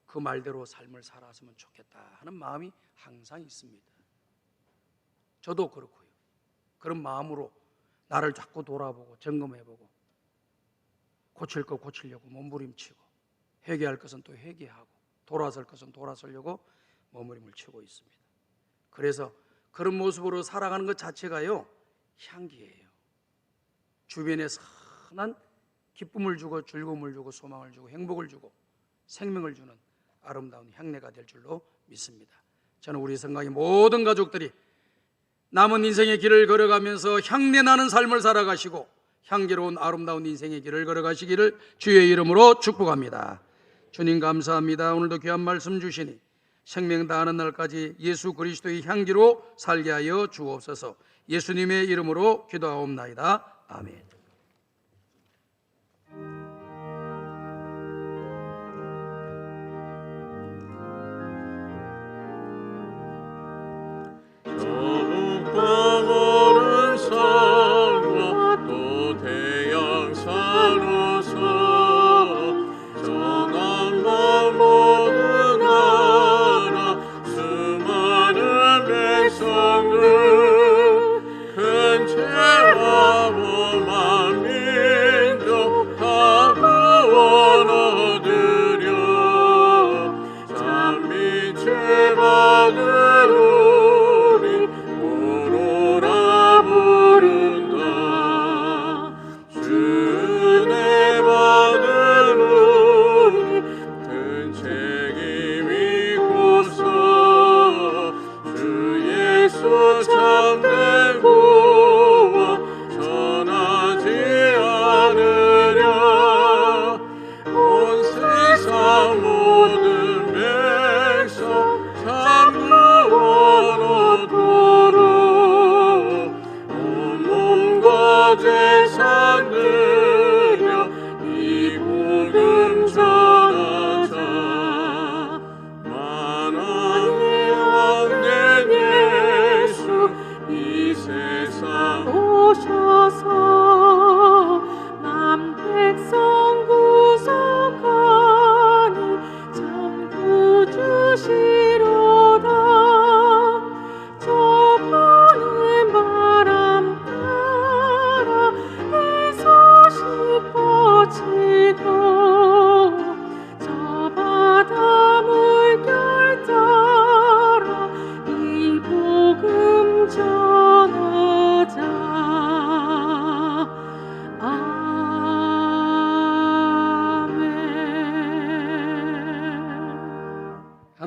그 말대로 삶을 살았으면 좋겠다 하는 마음이 항상 있습니다. 저도 그렇고요. 그런 마음으로 나를 자꾸 돌아보고 점검해보고 고칠 거 고치려고 몸부림치고 회개할 것은 또 회개하고 돌아설 것은 돌아서려고 몸부림을 치고 있습니다. 그래서 그런 모습으로 살아가는 것 자체가요 향기예요. 주변에 선한 기쁨을 주고 즐거움을 주고 소망을 주고 행복을 주고 생명을 주는 아름다운 향내가 될 줄로 믿습니다. 저는 우리 성강의 모든 가족들이 남은 인생의 길을 걸어가면서 향내나는 삶을 살아가시고 향기로운 아름다운 인생의 길을 걸어가시기를 주의 이름으로 축복합니다. 주님 감사합니다. 오늘도 귀한 말씀 주시니 생명 다하는 날까지 예수 그리스도의 향기로 살게 하여 주옵소서. 예수님의 이름으로 기도하옵나이다. 아멘. 광활한 산과 또 대양산으로서 전함과 모든 나라 수많은 백성들 큰 죄와 범한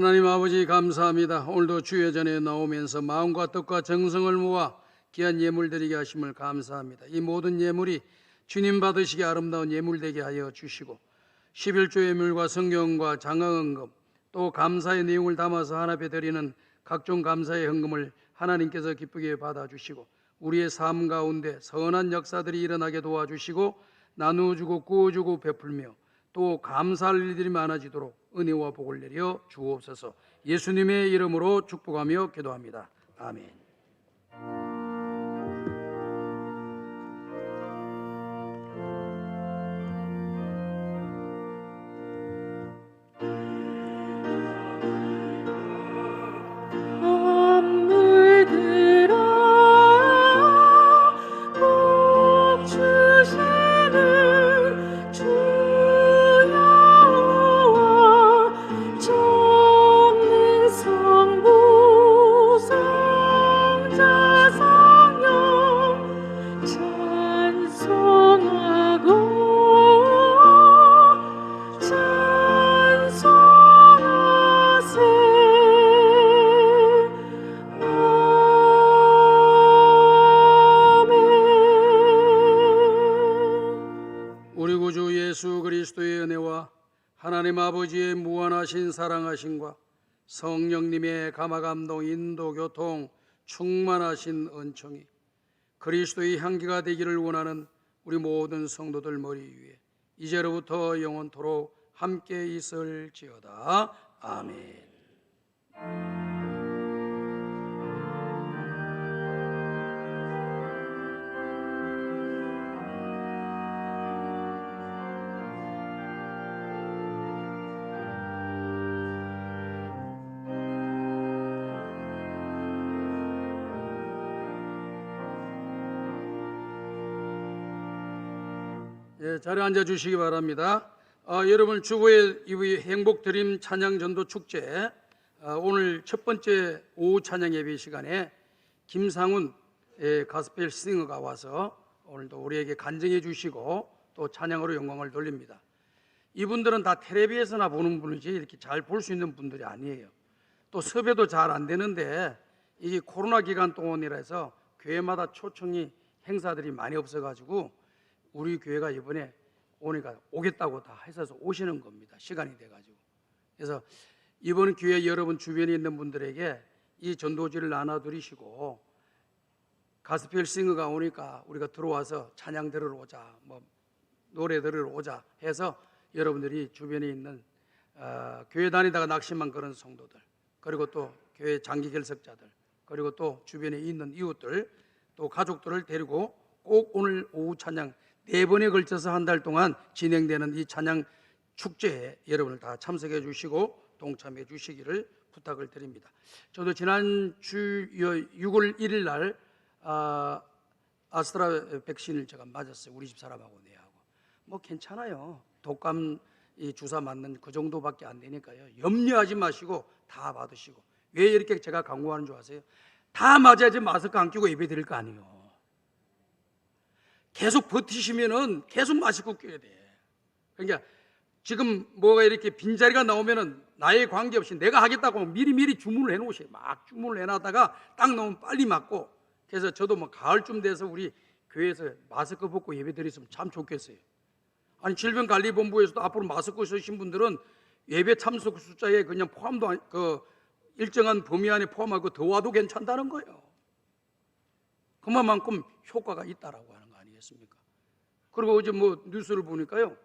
하나님 아버지 감사합니다. 오늘도 주의 전에 나오면서 마음과 뜻과 정성을 모아 귀한 예물 드리게 하심을 감사합니다. 이 모든 예물이 주님 받으시기 아름다운 예물 되게 하여 주시고 11조 예물과 성경과 장학헌금 또 감사의 내용을 담아서 하나님께 드리는 각종 감사의 헌금을 하나님께서 기쁘게 받아주시고 우리의 삶 가운데 선한 역사들이 일어나게 도와주시고 나누어주고 구워주고 베풀며 또 감사할 일들이 많아지도록 은혜와 복을 내려 주옵소서. 예수님의 이름으로 축복하며 기도합니다. 아멘. 우리 구주 예수 그리스도의 은혜와 하나님 아버지의 무한하신 사랑하심과 성령님의 감화감동 인도 교통 충만하신 은총이 그리스도의 향기가 되기를 원하는 우리 모든 성도들 머리 위에 이제로부터 영원토록 함께 있을지어다. 아멘. 자리에 앉아 주시기 바랍니다. 여러분 주보의 행복드림 찬양전도 축제 오늘 첫 번째 오후 찬양 예배 시간에 김상훈 가스펠 싱어가 와서 오늘도 우리에게 간증해 주시고 또 찬양으로 영광을 돌립니다. 이분들은 다 텔레비에서나 보는 분이지 이렇게 잘 볼 수 있는 분들이 아니에요. 또 섭외도 잘 안 되는데 이게 코로나 기간 동안이라서 교회마다 초청이 행사들이 많이 없어가지고 우리 교회가 이번에 오니까 오겠다고 다 해서 오시는 겁니다. 시간이 돼가지고. 그래서 이번 기회에 여러분 주변에 있는 분들에게 이 전도지를 나눠드리시고 가스펠 싱어가 오니까 우리가 들어와서 찬양 들으러 오자, 노래 들으러 오자 해서 여러분들이 주변에 있는 교회 다니다가 낙심한 그런 성도들, 그리고 또 교회 장기 결석자들, 그리고 또 주변에 있는 이웃들, 또 가족들을 데리고 꼭 오늘 오후 찬양 4번에 걸쳐서 한 달 동안 진행되는 이 찬양 축제에 여러분을 다 참석해 주시고 동참해 주시기를 부탁을 드립니다. 저도 지난 주 6월 1일 날 아스트라 백신을 제가 맞았어요. 우리 집 사람하고 내하고. 괜찮아요. 독감 주사 맞는 그 정도밖에 안 되니까요. 염려하지 마시고 다 받으시고. 왜 이렇게 제가 강구하는 줄 아세요? 다 맞아야지 마스크 안 끼고 예배 드릴 거 아니에요. 계속 버티시면은 계속 마스크 껴야 돼. 그러니까 지금 뭐가 이렇게 빈자리가 나오면은 나에 관계없이 내가 하겠다고 미리 주문을 해놓으세요. 막 주문을 해놨다가 딱 나오면 빨리 맞고. 그래서 저도 가을쯤 돼서 우리 교회에서 마스크 벗고 예배 드렸으면 참 좋겠어요. 아니 질병관리본부에서도 앞으로 마스크 쓰신 분들은 예배 참석 숫자에 그냥 포함도 일정한 범위 안에 포함하고 더 와도 괜찮다는 거예요. 그만큼 효과가 있다라고 하는 거 아니겠습니까? 그리고 어제 뉴스를 보니까요,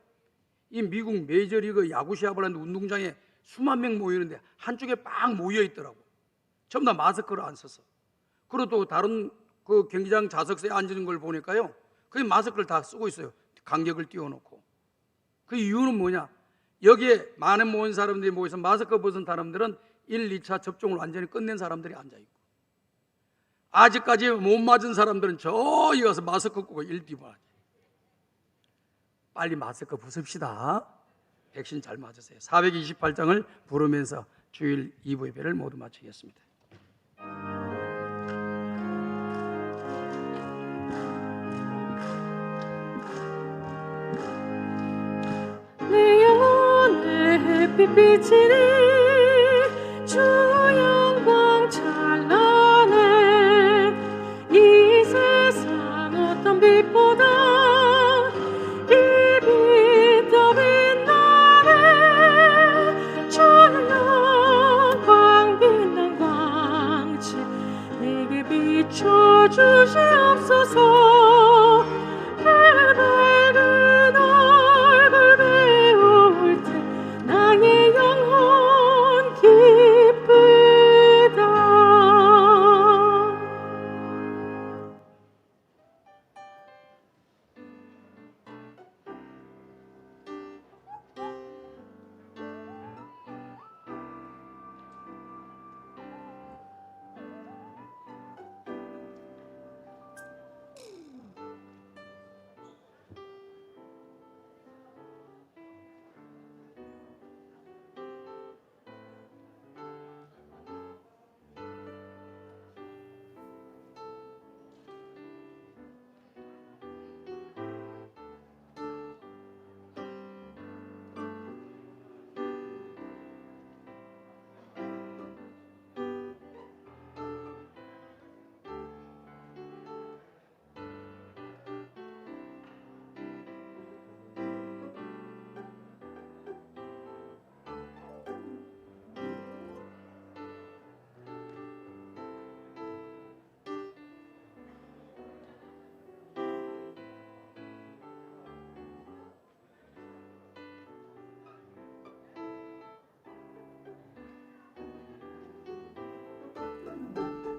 이 미국 메이저리그 야구 시합을 하는데 운동장에 수만 명 모이는데 한쪽에 빡 모여 있더라고. 전부 다 마스크를 안 써서. 그리고 또 다른 그 경기장 좌석석에 앉는 걸 보니까요, 그 마스크를 다 쓰고 있어요. 간격을 띄워놓고. 그 이유는 뭐냐? 여기에 많은 모인 사람들이 모여서 마스크 벗은 사람들은 1, 2차 접종을 완전히 끝낸 사람들이 앉아있고, 아직까지 못 맞은 사람들은 저기 가서 마스크 끄고 1뒤만. 빨리 마스크 벗읍시다. 백신 잘 맞으세요. 428장을 부르면서 주일 2부 예배를 모두 마치겠습니다. 내 영혼에 햇빛 비치는